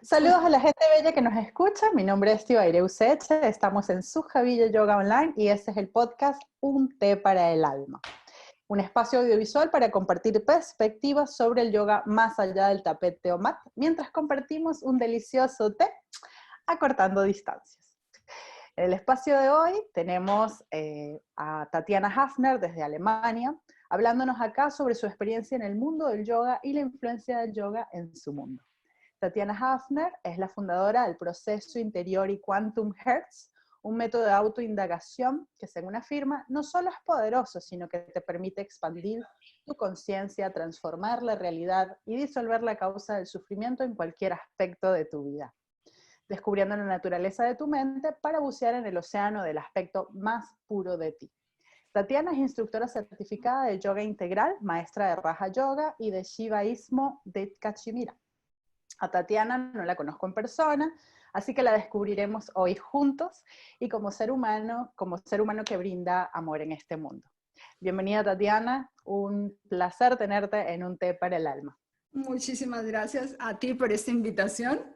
Saludos a la gente bella que nos escucha. Mi nombre es Tibaire Useche. Estamos en Sujavilla Yoga Online y este es el podcast Un té para el alma. Un espacio audiovisual para compartir perspectivas sobre el yoga más allá del tapete o mat, mientras compartimos un delicioso té acortando distancias. En el espacio de hoy tenemos a Tatiana Hafner desde Alemania, hablándonos acá sobre su experiencia en el mundo del yoga y la influencia del yoga en su mundo. Tatiana Hafner es la fundadora del proceso interior y Quantum Hertz, un método de autoindagación que, según afirma, no solo es poderoso, sino que te permite expandir tu conciencia, transformar la realidad y disolver la causa del sufrimiento en cualquier aspecto de tu vida, descubriendo la naturaleza de tu mente para bucear en el océano del aspecto más puro de ti. Tatiana es instructora certificada de yoga integral, maestra de Raja Yoga y de Shivaísmo de Cachemira. A Tatiana no la conozco en persona, así que la descubriremos hoy juntos y como ser humano que brinda amor en este mundo. Bienvenida, Tatiana, un placer tenerte en Un té para el alma. Muchísimas gracias a ti por esta invitación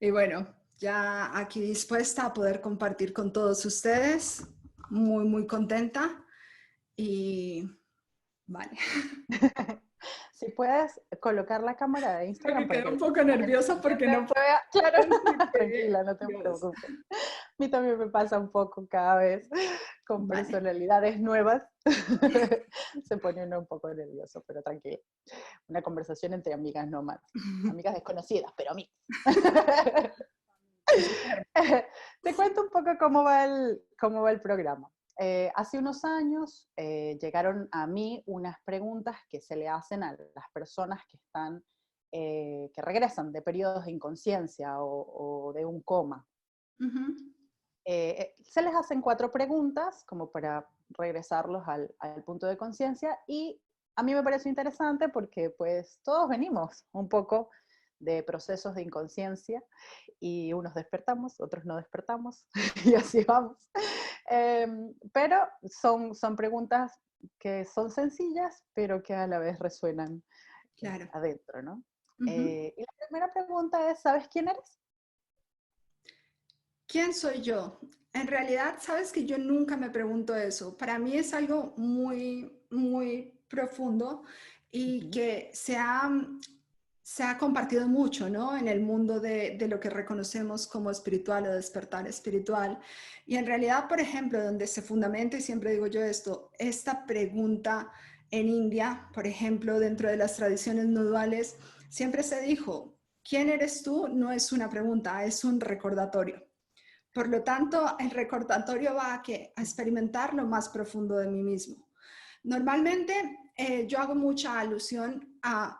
y bueno, ya aquí dispuesta a poder compartir con todos ustedes, muy contenta y vale. Si puedes colocar la cámara de Instagram Me para quedé que un poco la gente nerviosa porque también no te puedo vea. Claro, ver. tranquila, no te Dios. preocupes. A mí también me pasa un poco cada vez con Vale. personalidades nuevas. Se pone uno un poco nervioso, pero tranquila. Una conversación entre amigas no más. Amigas desconocidas, pero amigas. Te cuento un poco cómo va el programa. Hace unos años llegaron a mí unas preguntas que se le hacen a las personas que están, que regresan de periodos de inconsciencia o de un coma. Se les hacen 4 preguntas como para regresarlos al punto de conciencia y a mí me pareció interesante porque pues todos venimos un poco de procesos de inconsciencia y unos despertamos, otros no despertamos y así vamos. Pero son preguntas que son sencillas pero que a la vez resuenan Claro. adentro, ¿no? Y la primera pregunta es, ¿sabes quién eres? ¿Quién soy yo? En realidad, sabes que yo nunca me pregunto eso. Para mí es algo muy profundo y que se ha compartido mucho, ¿no? En el mundo de lo que reconocemos como espiritual o despertar espiritual. Y en realidad, por ejemplo, donde se fundamenta, y siempre digo yo esto, esta pregunta en India, por ejemplo, dentro de las tradiciones nuduales, siempre se dijo, ¿quién eres tú? No es una pregunta, es un recordatorio. Por lo tanto, el recordatorio va a experimentar lo más profundo de mí mismo. Normalmente yo hago mucha alusión a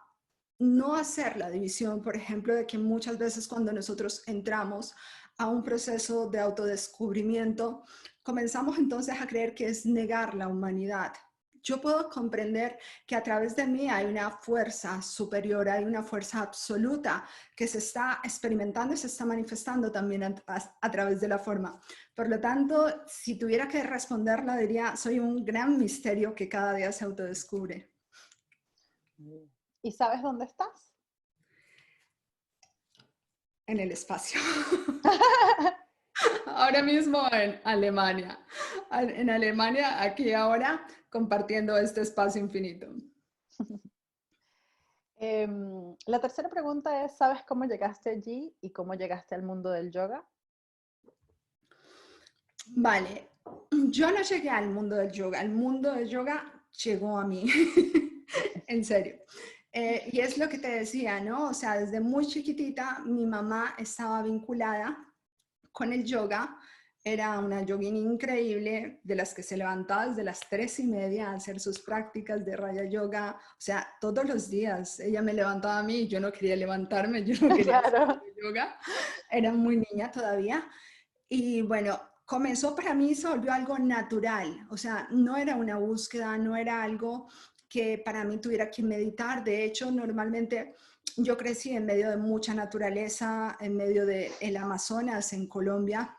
no hacer la división, por ejemplo, de que muchas veces cuando nosotros entramos a un proceso de autodescubrimiento, comenzamos entonces a creer que es negar la humanidad. Yo puedo comprender que a través de mí hay una fuerza superior, hay una fuerza absoluta que se está experimentando y se está manifestando también a través de la forma. Por lo tanto, si tuviera que responderla, diría, soy un gran misterio que cada día se autodescubre. ¿Y sabes dónde estás? En el espacio. Ahora mismo en Alemania. En Alemania, aquí ahora, compartiendo este espacio infinito. La tercera pregunta es, ¿sabes cómo llegaste allí y cómo llegaste al mundo del yoga? Vale, yo no llegué al mundo del yoga, el mundo del yoga llegó a mí, en serio. Y es lo que te decía, ¿no? O sea, desde muy chiquitita mi mamá estaba vinculada con el yoga, era una yogini increíble, de las que se levantaba desde las 3:30 a hacer sus prácticas de Raya Yoga, o sea, todos los días ella me levantaba a mí y yo no quería levantarme, yo no quería hacer Claro. yoga, era muy niña todavía. Y bueno, comenzó para mí, se volvió algo natural, o sea, no era una búsqueda, no era algo que para mí tuviera que meditar. De hecho, normalmente yo crecí en medio de mucha naturaleza, en medio del Amazonas, en Colombia.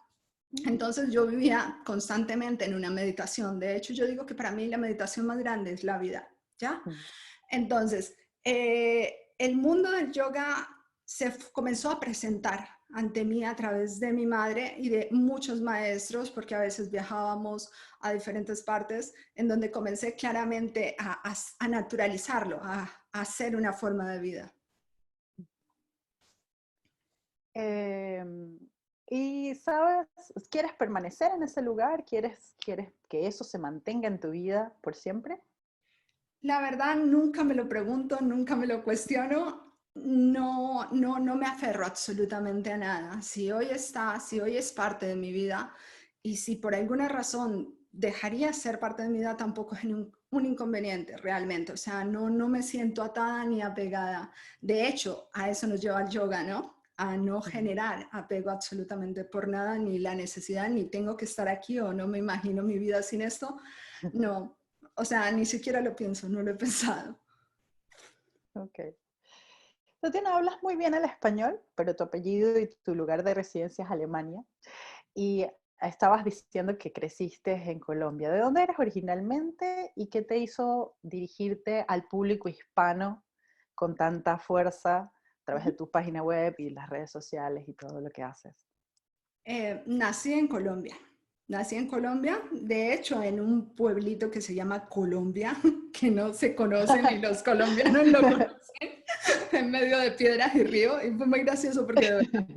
Entonces yo vivía constantemente en una meditación. De hecho, yo digo que para mí la meditación más grande es la vida, ¿ya? Entonces, el mundo del yoga comenzó a presentar ante mí a través de mi madre y de muchos maestros, porque a veces viajábamos a diferentes partes, en donde comencé claramente a naturalizarlo, a hacer una forma de vida. Y, ¿sabes? ¿Quieres permanecer en ese lugar? ¿Quieres que eso se mantenga en tu vida por siempre? La verdad, nunca me lo pregunto, nunca me lo cuestiono. No me aferro absolutamente a nada. Si hoy está, si hoy es parte de mi vida y si por alguna razón dejaría ser parte de mi vida, tampoco es un inconveniente realmente. O sea, no me siento atada ni apegada. De hecho, a eso nos lleva el yoga, ¿no? A no generar apego absolutamente por nada, ni la necesidad, ni tengo que estar aquí o no me imagino mi vida sin esto. No, o sea, ni siquiera lo pienso, no lo he pensado. Ok. Tatiana, hablas muy bien el español, pero tu apellido y tu lugar de residencia es Alemania. Y estabas diciendo que creciste en Colombia. ¿De dónde eres originalmente y qué te hizo dirigirte al público hispano con tanta fuerza a través de tu página web y las redes sociales y todo lo que haces? Nací en Colombia. Nací en Colombia, de hecho, en un pueblito que se llama Colombia, que no se conoce ni los colombianos lo conocen, en medio de piedras y río. Y fue muy gracioso porque de verdad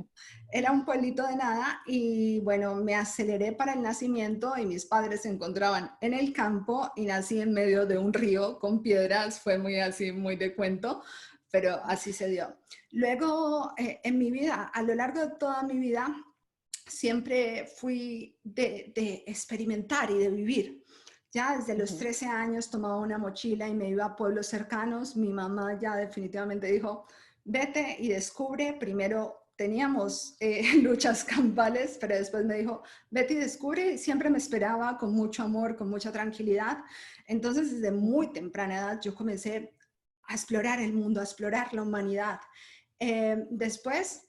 era un pueblito de nada y bueno, me aceleré para el nacimiento y mis padres se encontraban en el campo y nací en medio de un río con piedras. Fue muy así, muy de cuento, pero así se dio. Luego, en mi vida, a lo largo de toda mi vida, siempre fui de experimentar y de vivir. Ya desde los 13 años tomaba una mochila y me iba a pueblos cercanos. Mi mamá ya definitivamente dijo, vete y descubre. Primero teníamos luchas campales, pero después me dijo, vete y descubre. Y siempre me esperaba con mucho amor, con mucha tranquilidad. Entonces, desde muy temprana edad, yo comencé a explorar el mundo, a explorar la humanidad. Después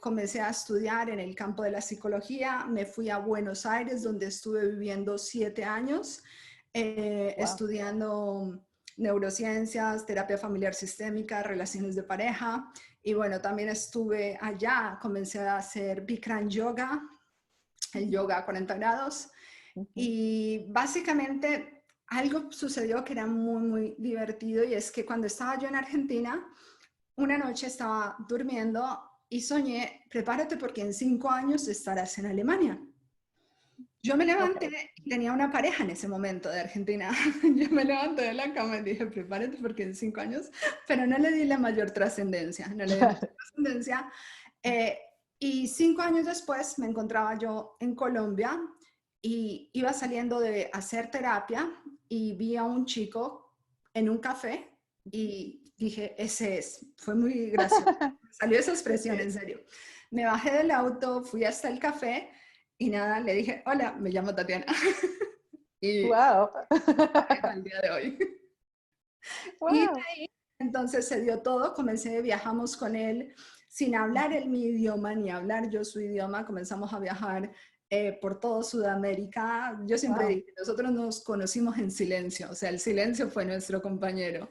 comencé a estudiar en el campo de la psicología, me fui a Buenos Aires, donde estuve viviendo 7 años, Wow. estudiando neurociencias, terapia familiar sistémica, relaciones de pareja, y bueno, también estuve allá, comencé a hacer Bikram Yoga, el yoga a 40 grados, y básicamente algo sucedió que era muy divertido, y es que cuando estaba yo en Argentina, una noche estaba durmiendo y soñé, prepárate porque en 5 años estarás en Alemania. Yo me levanté, Okay. tenía una pareja en ese momento de Argentina. Yo me levanté de la cama y dije, prepárate porque en 5 años, pero no le di la mayor trascendencia, no le di mucha trascendencia. Eh, y 5 años después me encontraba yo en Colombia y iba saliendo de hacer terapia y vi a un chico en un café y dije, ese es. Fue muy gracioso. Salió esa expresión, Okay. en serio. Me bajé del auto, fui hasta el café y nada, le dije, hola, me llamo Tatiana. Y Wow. pareja al día de hoy. Y de Wow. ahí, entonces se dio todo, viajamos con él sin hablar mi idioma ni hablar yo su idioma, comenzamos a viajar por todo Sudamérica. Yo siempre Wow. digo, nosotros nos conocimos en silencio, o sea, el silencio fue nuestro compañero.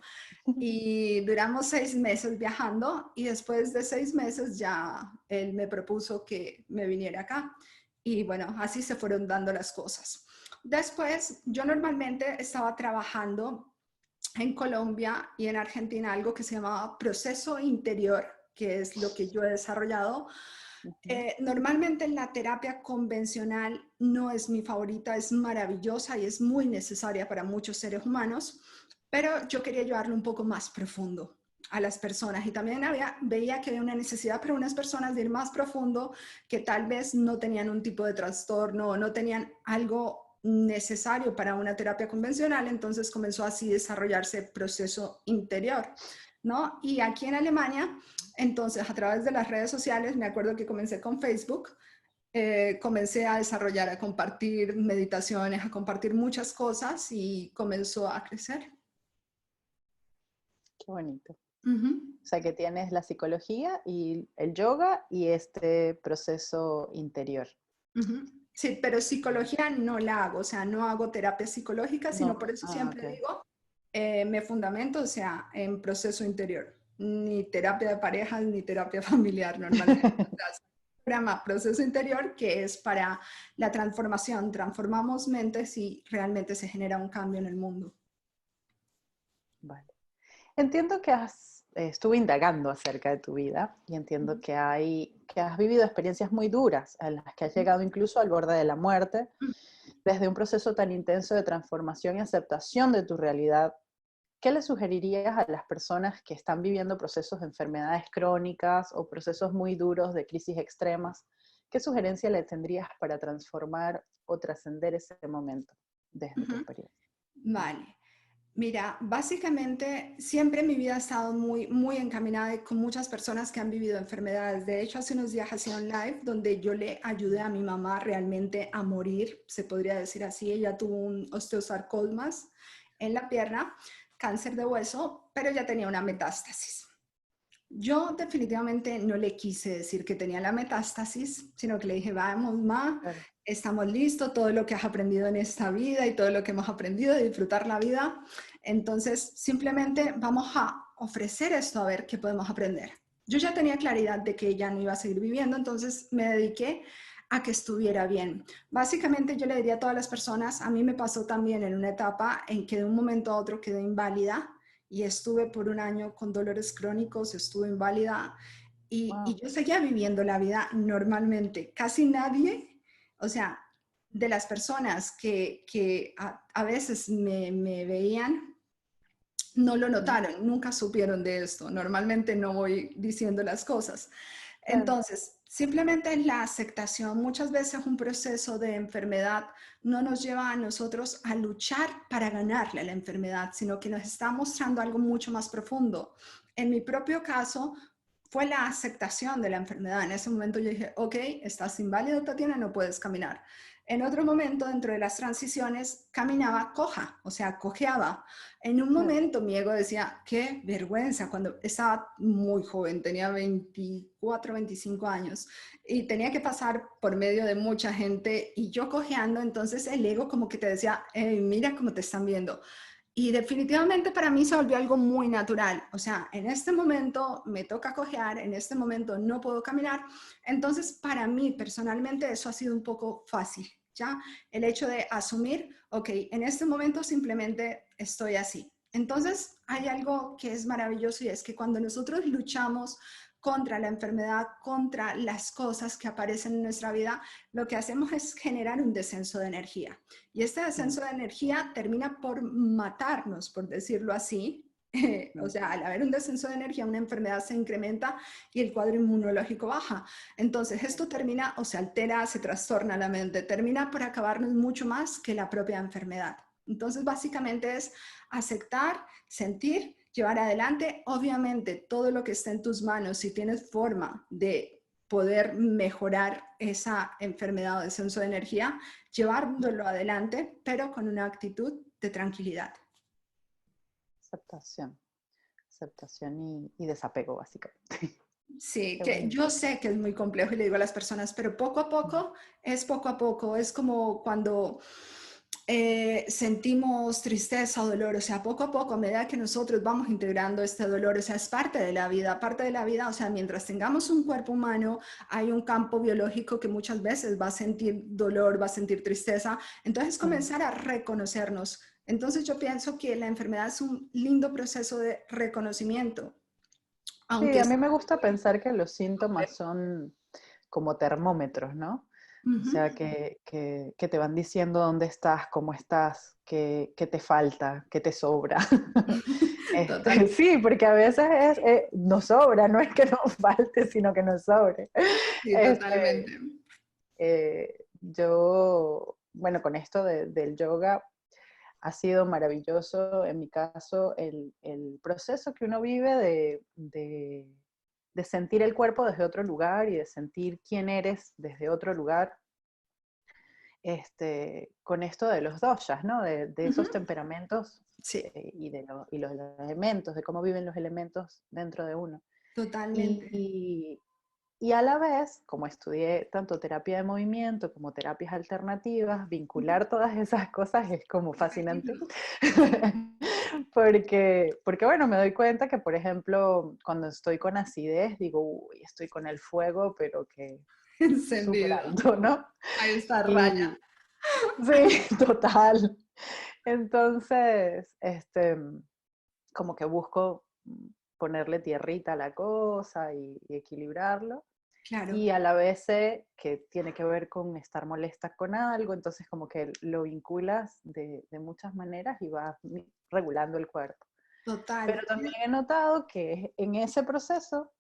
Y duramos 6 meses viajando y después de 6 meses ya él me propuso que me viniera acá. Y bueno, así se fueron dando las cosas. Después, yo normalmente estaba trabajando en Colombia y en Argentina algo que se llamaba proceso interior, que es lo que yo he desarrollado. Normalmente la terapia convencional no es mi favorita, es maravillosa y es muy necesaria para muchos seres humanos, pero yo quería llevarlo un poco más profundo a las personas y también veía que había una necesidad para unas personas de ir más profundo que tal vez no tenían un tipo de trastorno o no tenían algo necesario para una terapia convencional, entonces comenzó así a desarrollarse el proceso interior, ¿no? Y aquí en Alemania, entonces a través de las redes sociales, me acuerdo que comencé con Facebook, comencé a desarrollar, a compartir meditaciones, a compartir muchas cosas y comenzó a crecer. Qué bonito. Uh-huh. O sea que tienes la psicología y el yoga y este proceso interior. Uh-huh. Sí, pero psicología no la hago, o sea, no hago terapia psicológica, sino No. por eso Ah, siempre ok. digo, me fundamento, o sea, en proceso interior. ni terapia de parejas, ni terapia familiar normalmente. O sea, es un programa Proceso Interior que es para la transformación. Transformamos mentes y realmente se genera un cambio en el mundo. Vale. Entiendo que estuve indagando acerca de tu vida y entiendo que has vivido experiencias muy duras en las que has llegado incluso al borde de la muerte, desde un proceso tan intenso de transformación y aceptación de tu realidad. ¿Qué le sugerirías a las personas que están viviendo procesos de enfermedades crónicas o procesos muy duros de crisis extremas? ¿Qué sugerencia le tendrías para transformar o trascender ese momento desde tu experiencia? Vale. Mira, básicamente siempre mi vida ha estado muy, muy encaminada con muchas personas que han vivido enfermedades. De hecho, hace unos días hacía un live donde yo le ayudé a mi mamá realmente a morir, se podría decir así. Ella tuvo un osteosarcomas en la pierna, cáncer de hueso, pero ya tenía una metástasis. Yo definitivamente no le quise decir que tenía la metástasis, sino que le dije, vamos, ma, Claro. estamos listos, todo lo que has aprendido en esta vida y todo lo que hemos aprendido de disfrutar la vida. Entonces, simplemente vamos a ofrecer esto a ver qué podemos aprender. Yo ya tenía claridad de que ella no iba a seguir viviendo, entonces me dediqué a que estuviera bien. Básicamente yo le diría a todas las personas, a mí me pasó también en una etapa en que de un momento a otro quedé inválida y estuve por un año con dolores crónicos, estuve inválida y Wow. yo seguía viviendo la vida normalmente. Casi nadie, o sea, de las personas que a veces me veían, no lo notaron, nunca supieron de esto. Normalmente no voy diciendo las cosas. Claro. Entonces, simplemente la aceptación, muchas veces un proceso de enfermedad no nos lleva a nosotros a luchar para ganarle a la enfermedad, sino que nos está mostrando algo mucho más profundo. En mi propio caso, fue la aceptación de la enfermedad. En ese momento yo dije, ok, estás inválido, Tatiana, no puedes caminar. En otro momento, dentro de las transiciones, caminaba coja, o sea, cojeaba. En un Claro. momento mi ego decía, qué vergüenza, cuando estaba muy joven, tenía 24, 25 años, y tenía que pasar por medio de mucha gente y yo cojeando, entonces el ego como que te decía, mira cómo te están viendo. Y definitivamente para mí se volvió algo muy natural. O sea, en este momento me toca cojear, en este momento no puedo caminar. Entonces, para mí personalmente eso ha sido un poco fácil, ¿ya? El hecho de asumir, ok, en este momento simplemente estoy así. Entonces, hay algo que es maravilloso y es que cuando nosotros luchamos contra la enfermedad, contra las cosas que aparecen en nuestra vida, lo que hacemos es generar un descenso de energía. Y este Mm, descenso de energía termina por matarnos, por decirlo así. O mm. sea, al haber un descenso de energía, una enfermedad se incrementa y el cuadro inmunológico baja. Entonces, esto termina o se altera, se trastorna la mente, termina por acabarnos mucho más que la propia enfermedad. Entonces, básicamente es aceptar, sentir, llevar adelante. Obviamente, todo lo que esté en tus manos, si tienes forma de poder mejorar esa enfermedad o descenso de energía, llevándolo adelante, pero con una actitud de tranquilidad. Aceptación. Aceptación y desapego, básicamente. Sí, Qué que bonito. yo sé que es muy complejo y le digo a las personas, pero poco a poco es poco a poco, es como cuando sentimos tristeza o dolor, o sea, poco a poco, a medida que nosotros vamos integrando este dolor, o sea, es parte de la vida, o sea, mientras tengamos un cuerpo humano, hay un campo biológico que muchas veces va a sentir dolor, va a sentir tristeza, entonces Mm. comenzar a reconocernos. Entonces yo pienso que la enfermedad es un lindo proceso de reconocimiento, Sí, aunque a es mí me gusta pensar que los síntomas complejo. son como termómetros, ¿no? O Ujú. sea, que te van diciendo dónde estás, cómo estás, qué te falta, qué te sobra. Total, Sí, porque a veces nos sobra, no es que nos falte, sino que nos sobre. sí, Este, totalmente. yo, bueno, con esto del yoga ha sido maravilloso, en mi caso, el proceso que uno vive de sentir el cuerpo desde otro lugar y de sentir quién eres desde otro lugar, con esto de los doshas, ¿no? De Ujú. esos temperamentos Sí, y los elementos, de cómo viven los elementos dentro de uno. totalmente. Y, y a la vez, como estudié tanto terapia de movimiento como terapias alternativas, vincular todas esas cosas es como fascinante, Porque bueno, me doy cuenta que, por ejemplo, cuando estoy con acidez, digo, uy, estoy con el fuego, pero que súper Encendido. alto, ¿no? Ahí está raya. Y sí, total. Entonces, como que busco ponerle tierrita a la cosa y equilibrarlo. Claro, Y a la vez sé que tiene que ver con estar molesta con algo, entonces como que lo vinculas de muchas maneras y vas regulando el cuerpo. total. Pero también he notado que en ese proceso,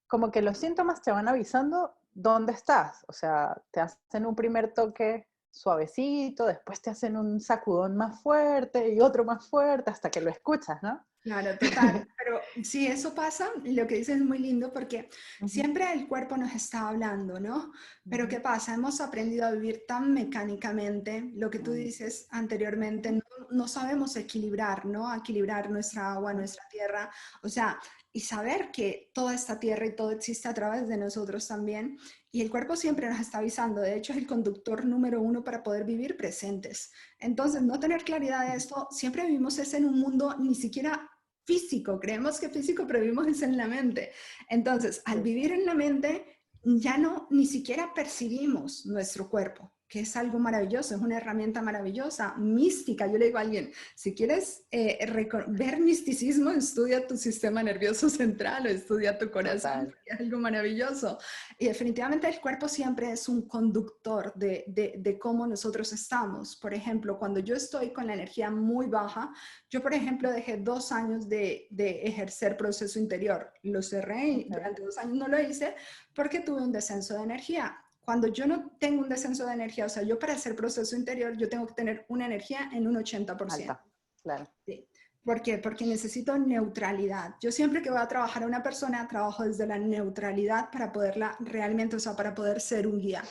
como que los síntomas te van avisando dónde estás. O sea, te hacen un primer toque suavecito, después te hacen un sacudón más fuerte y otro más fuerte hasta que lo escuchas, ¿no? Claro, total. Pero si eso pasa, lo que dices es muy lindo porque Ujú, siempre el cuerpo nos está hablando, ¿no? Pero ¿qué ujú, pasa? Hemos aprendido a vivir tan mecánicamente, lo que tú mm, dices anteriormente, ujú, no sabemos equilibrar, ¿no? Equilibrar nuestra agua, ujú. nuestra tierra, o sea, y saber que toda esta tierra y todo existe a través de nosotros también. Y el cuerpo siempre nos está avisando, de hecho es el conductor número uno para poder vivir presentes. Entonces, no tener claridad de esto, siempre vivimos es en un mundo ni siquiera físico, creemos que físico, pero vivimos es en la mente. Entonces, al Sí, vivir en la mente, ya no ni siquiera percibimos nuestro cuerpo, que es algo maravilloso, es una herramienta maravillosa, mística. Yo le digo a alguien, si quieres ver misticismo, estudia tu sistema nervioso central o estudia tu corazón, total. porque es algo maravilloso. Y definitivamente el cuerpo siempre es un conductor de cómo nosotros estamos. Por ejemplo, cuando yo estoy con la energía muy baja, yo, por ejemplo, dejé 2 años de ejercer proceso interior. Lo cerré y Okay. durante 2 años no lo hice porque tuve un descenso de energía. Cuando yo no tengo un descenso de energía, o sea, yo para hacer proceso interior, yo tengo que tener una energía en un 80%. Alta, claro. Sí. ¿Por qué? Porque necesito neutralidad. Yo siempre que voy a trabajar a una persona, trabajo desde la neutralidad para poderla realmente, o sea, para poder ser un guía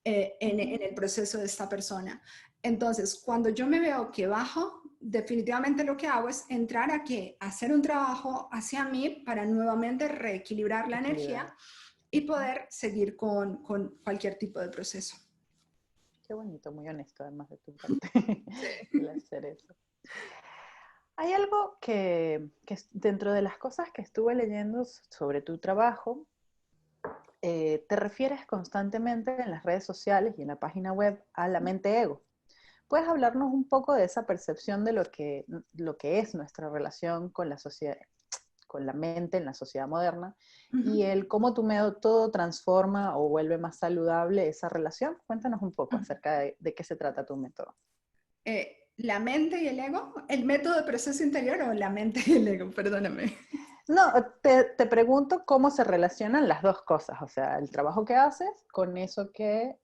en el proceso de esta persona. Entonces, cuando yo me veo que bajo, definitivamente lo que hago es entrar a qué? Hacer un trabajo hacia mí para nuevamente reequilibrar la Equilibrar. energía y poder seguir con cualquier tipo de proceso. Qué bonito, muy honesto además de tu parte el Sí. hacer eso. Hay algo que dentro de las cosas que estuve leyendo sobre tu trabajo, te refieres constantemente en las redes sociales y en la página web a la mente ego. ¿Puedes hablarnos un poco de esa percepción de lo que es nuestra relación con la sociedad, con la mente en la sociedad moderna y Uh-huh. el cómo tu método transforma o vuelve más saludable esa relación? Cuéntanos un poco acerca de qué se trata tu método. La mente y el ego, el método de proceso interior o la mente y el ego, perdóname. No, te pregunto cómo se relacionan las dos cosas, o sea, el trabajo que haces con eso que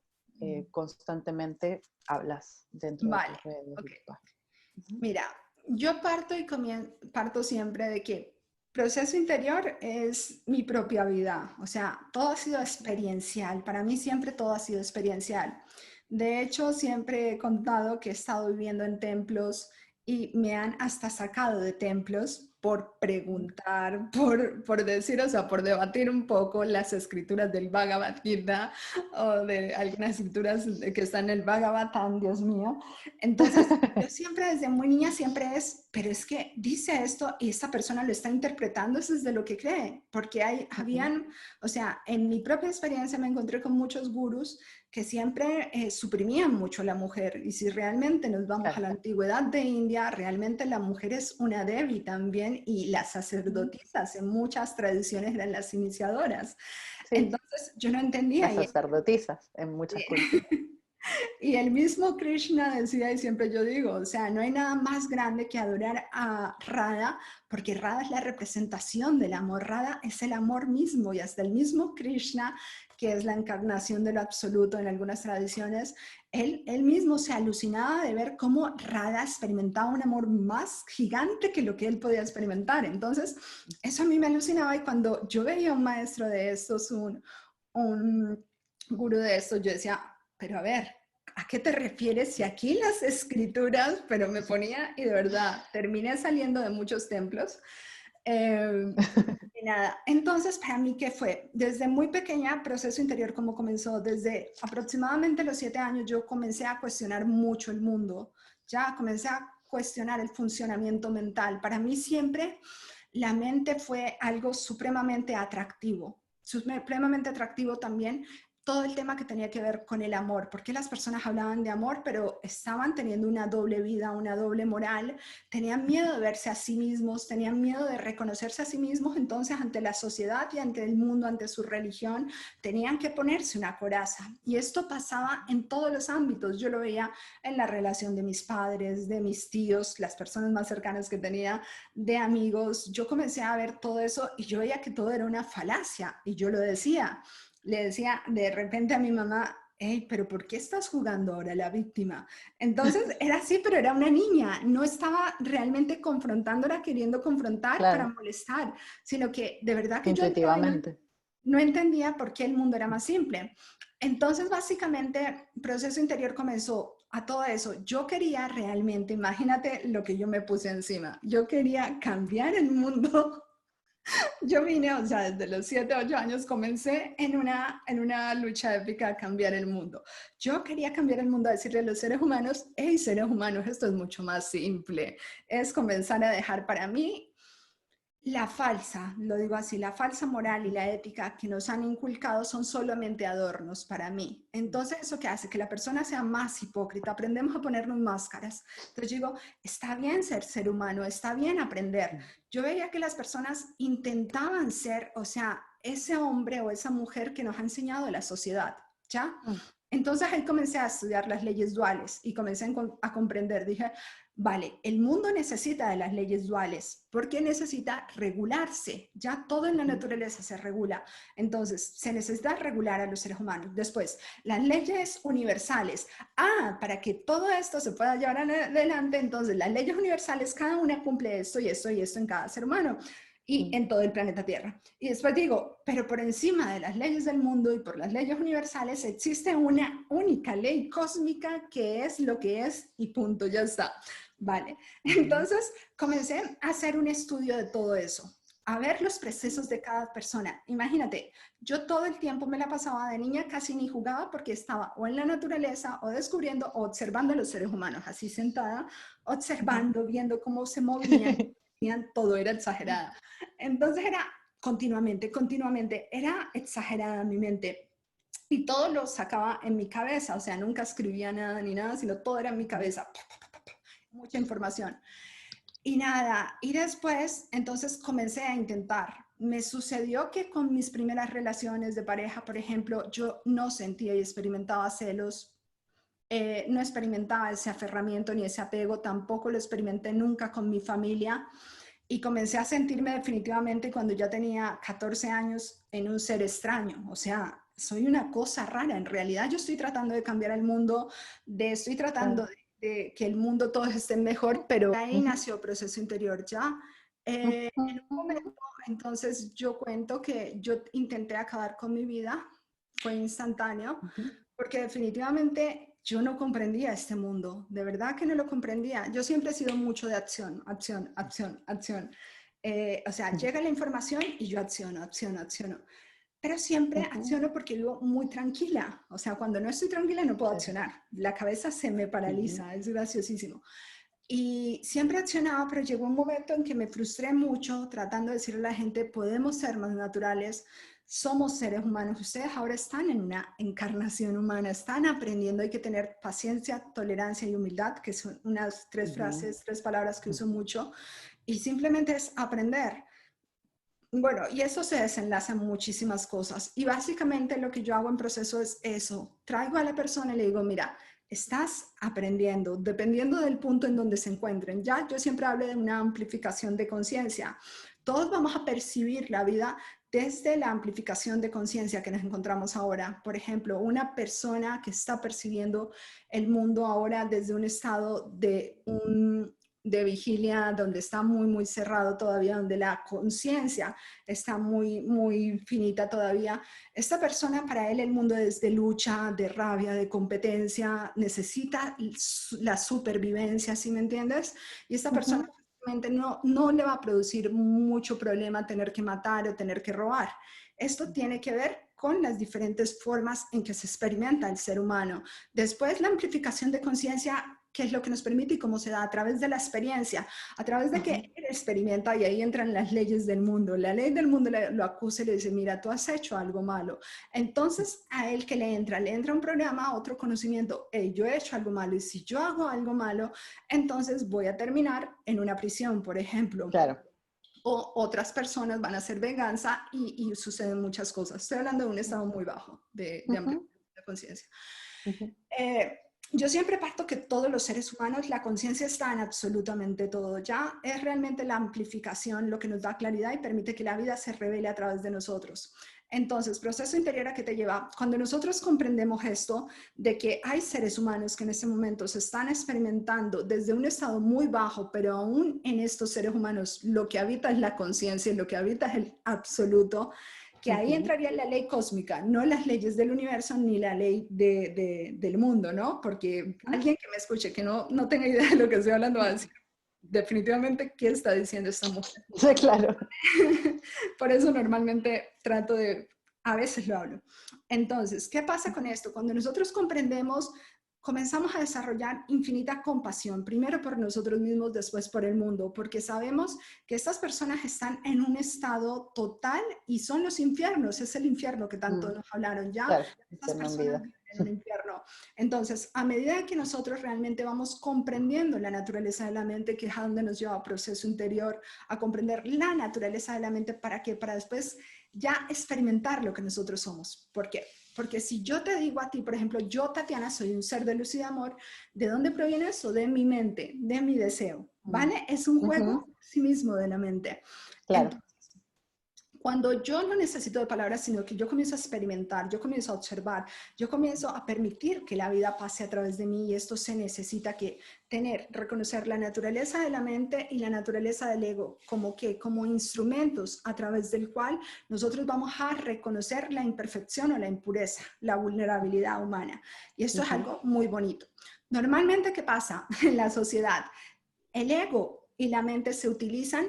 constantemente hablas dentro de Vale, tus redes y ok. tu página. Ujú. Mira, yo parto siempre de que proceso interior es mi propia vida, o sea, todo ha sido experiencial, para mí siempre todo ha sido experiencial. De hecho, siempre he contado que he estado viviendo en templos y me han hasta sacado de templos por preguntar, por decir, o sea, por debatir un poco las escrituras del Bhagavad Gita o de algunas escrituras que están en el Bhagavatam, Dios mío. Entonces, yo siempre desde muy niña siempre es, pero es que dice esto y esta persona lo está interpretando, eso es de lo que cree, porque Ujú. habían, o sea, en mi propia experiencia me encontré con muchos gurús que siempre suprimían mucho a la mujer y si realmente nos vamos a Claro. la antigüedad de India, realmente la mujer es una devi también y las Ujú. sacerdotisas en muchas tradiciones eran las iniciadoras. Sí, Entonces, yo no entendía las y sacerdotisas en muchas culturas. y el mismo Krishna decía, y siempre yo digo, o sea, no hay nada más grande que adorar a Radha, porque Radha es la representación del amor, Radha es el amor mismo, y hasta el mismo Krishna, que es la encarnación de lo absoluto en algunas tradiciones, él mismo se alucinaba de ver cómo Radha experimentaba un amor más gigante que lo que él podía experimentar. Entonces, eso a mí me alucinaba, y cuando yo veía un maestro de estos, un gurú de estos, yo decía, pero a ver, ¿a qué te refieres? Si aquí las escrituras, pero me ponía y de verdad terminé saliendo de muchos templos. Eh, y nada, entonces para mí, ¿qué fue? Desde muy pequeña, proceso interior, como comenzó, desde aproximadamente los 7 años, yo comencé a cuestionar mucho el mundo. Ya comencé a cuestionar el funcionamiento mental. Para mí siempre la mente fue algo supremamente atractivo también todo el tema que tenía que ver con el amor, porque las personas hablaban de amor, pero estaban teniendo una doble vida, una doble moral, tenían miedo de verse a sí mismos, tenían miedo de reconocerse a sí mismos, entonces ante la sociedad y ante el mundo, ante su religión, tenían que ponerse una coraza. Y esto pasaba en todos los ámbitos. Yo lo veía en la relación de mis padres, de mis tíos, las personas más cercanas que tenía, de amigos. Yo comencé a ver todo eso y yo veía que todo era una falacia y yo lo decía. Le decía de repente a mi mamá, hey, pero ¿por qué estás jugando ahora la víctima? Entonces era así, pero era una niña, no estaba realmente confrontándola, queriendo confrontar para Claro, molestar, sino que de verdad que yo entraba y intuitivamente. no entendía por qué el mundo era más simple. Entonces, básicamente, el proceso interior comenzó a todo eso. Yo quería realmente, imagínate lo que yo me puse encima, yo quería cambiar el mundo. Yo vine, o sea, desde los 7, 8 años comencé en una lucha épica a cambiar el mundo. Yo quería cambiar el mundo, a decirle a los seres humanos, hey, seres humanos, esto es mucho más simple. Es comenzar a dejar para mí la falsa, lo digo así, la falsa moral y la ética que nos han inculcado son solamente adornos para mí. Entonces, ¿eso qué hace? Que la persona sea más hipócrita, aprendemos a ponernos máscaras. Entonces yo digo, está bien ser humano, está bien aprender. Yo veía que las personas intentaban ser, o sea, ese hombre o esa mujer que nos ha enseñado la sociedad, ¿ya? Entonces ahí comencé a estudiar las leyes duales y comencé a comprender, dije, vale, el mundo necesita de las leyes duales porque necesita regularse. Ya todo en la naturaleza se regula. Entonces, se necesita regular a los seres humanos. Después, las leyes universales. Para que todo esto se pueda llevar adelante, entonces las leyes universales, cada una cumple esto y esto y esto en cada ser humano y en todo el planeta Tierra. Y después digo, pero por encima de las leyes del mundo y por las leyes universales existe una única ley cósmica que es lo que es y punto, ya está. Vale, entonces comencé a hacer un estudio de todo eso, a ver los procesos de cada persona. Imagínate, yo todo el tiempo me la pasaba de niña, casi ni jugaba porque estaba o en la naturaleza o descubriendo o observando a los seres humanos, así sentada, observando, viendo cómo se movían, todo era exagerada. Entonces era continuamente, era exagerada mi mente. Y todo lo sacaba en mi cabeza, o sea, nunca escribía nada ni nada, sino todo era en mi cabeza. Mucha información. Y nada, y después, entonces comencé a intentar. Me sucedió que con mis primeras relaciones de pareja, por ejemplo, yo no sentía y experimentaba celos, no experimentaba ese aferramiento ni ese apego, tampoco lo experimenté nunca con mi familia. Y comencé a sentirme definitivamente cuando ya tenía 14 años en un ser extraño. O sea, soy una cosa rara. En realidad yo estoy tratando de cambiar el mundo, estoy tratando de que el mundo todos estén mejor, pero ahí nació Proceso Interior ya. En un momento, entonces yo cuento que yo intenté acabar con mi vida, fue instantáneo, porque definitivamente yo no comprendía este mundo, de verdad que no lo comprendía. Yo siempre he sido mucho de acción, acción, acción, acción. O sea, llega la información y yo acciono, acciono, acciono. Pero siempre acciono porque vivo muy tranquila. O sea, cuando no estoy tranquila no puedo accionar. La cabeza se me paraliza, es graciosísimo. Y siempre accionaba, pero llegó un momento en que me frustré mucho tratando de decirle a la gente, podemos ser más naturales, somos seres humanos, ustedes ahora están en una encarnación humana, están aprendiendo, hay que tener paciencia, tolerancia y humildad, que son unas 3 frases, 3 palabras que uso mucho, y simplemente es aprender. Bueno, y eso se desenlaza en muchísimas cosas. Y básicamente lo que yo hago en proceso es eso. Traigo a la persona y le digo, mira, estás aprendiendo, dependiendo del punto en donde se encuentren. Ya yo siempre hablo de una amplificación de conciencia. Todos vamos a percibir la vida desde la amplificación de conciencia que nos encontramos ahora. Por ejemplo, una persona que está percibiendo el mundo ahora desde un estado de vigilia, donde está muy cerrado todavía, donde la conciencia está muy finita todavía. Esta persona, para él, el mundo es de lucha, de rabia, de competencia, necesita la supervivencia, ¿sí me entiendes? Y esta persona no le va a producir mucho problema tener que matar o tener que robar. Esto tiene que ver con las diferentes formas en que se experimenta el ser humano. Después, la amplificación de conciencia qué es lo que nos permite y cómo se da a través de la experiencia, a través de que él experimenta, y ahí entran las leyes del mundo. La ley del mundo lo acusa y le dice, mira, tú has hecho algo malo. Entonces a él que le entra un programa, otro conocimiento, hey, yo he hecho algo malo y si yo hago algo malo, entonces voy a terminar en una prisión, por ejemplo. Claro. O otras personas van a hacer venganza y suceden muchas cosas. Estoy hablando de un estado muy bajo de amplitud de conciencia. Yo siempre parto que todos los seres humanos, la conciencia está en absolutamente todo. Ya es realmente la amplificación lo que nos da claridad y permite que la vida se revele a través de nosotros. Entonces, proceso interior a qué te lleva. Cuando nosotros comprendemos esto, de que hay seres humanos que en este momento se están experimentando desde un estado muy bajo, pero aún en estos seres humanos lo que habita es la conciencia y lo que habita es el absoluto, que ahí entraría la ley cósmica, no las leyes del universo ni la ley del mundo, ¿no? Porque alguien que me escuche, que no tenga idea de lo que estoy hablando, va a decir, definitivamente, ¿qué está diciendo esta mujer? Sí, claro. Por eso normalmente trato de, a veces lo hablo. Entonces, ¿qué pasa con esto? Cuando nosotros comprendemos, comenzamos a desarrollar infinita compasión, primero por nosotros mismos, después por el mundo, porque sabemos que estas personas están en un estado total y son los infiernos, es el infierno que tanto nos hablaron ya. Claro, estas personas viven en un infierno. Entonces, a medida que nosotros realmente vamos comprendiendo la naturaleza de la mente, que es a donde nos lleva a proceso interior, a comprender la naturaleza de la mente, ¿para qué? Para después ya experimentar lo que nosotros somos. ¿Por qué? Porque si yo te digo a ti, por ejemplo, yo, Tatiana, soy un ser de luz y de amor, ¿de dónde proviene eso? De mi mente, de mi deseo, ¿vale? Es un juego sí mismo de la mente. Claro. Entonces, cuando yo no necesito de palabras, sino que yo comienzo a experimentar, yo comienzo a observar, yo comienzo a permitir que la vida pase a través de mí, y esto se necesita que reconocer la naturaleza de la mente y la naturaleza del ego como instrumentos a través del cual nosotros vamos a reconocer la imperfección o la impureza, la vulnerabilidad humana. Y esto es algo muy bonito. Normalmente, ¿qué pasa en la sociedad? El ego y la mente se utilizan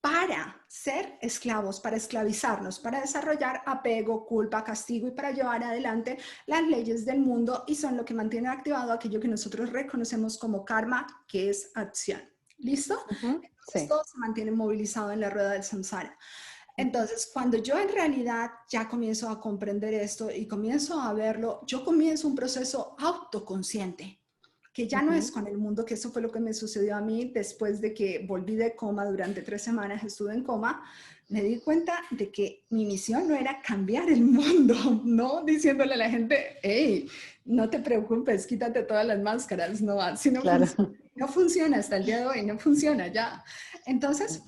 para ser esclavos, para esclavizarnos, para desarrollar apego, culpa, castigo y para llevar adelante las leyes del mundo, y son lo que mantiene activado aquello que nosotros reconocemos como karma, que es acción. ¿Listo? Entonces todo se mantiene movilizado en la rueda del samsara. Entonces, cuando yo en realidad ya comienzo a comprender esto y comienzo a verlo, yo comienzo un proceso autoconsciente, que ya no es con el mundo, que eso fue lo que me sucedió a mí después de que volví de coma. Durante 3 semanas estuve en coma. Me di cuenta de que mi misión no era cambiar el mundo, no diciéndole a la gente, hey, no te preocupes, quítate todas las máscaras, no, así no, claro. No funciona hasta el día de hoy, no funciona ya. Entonces,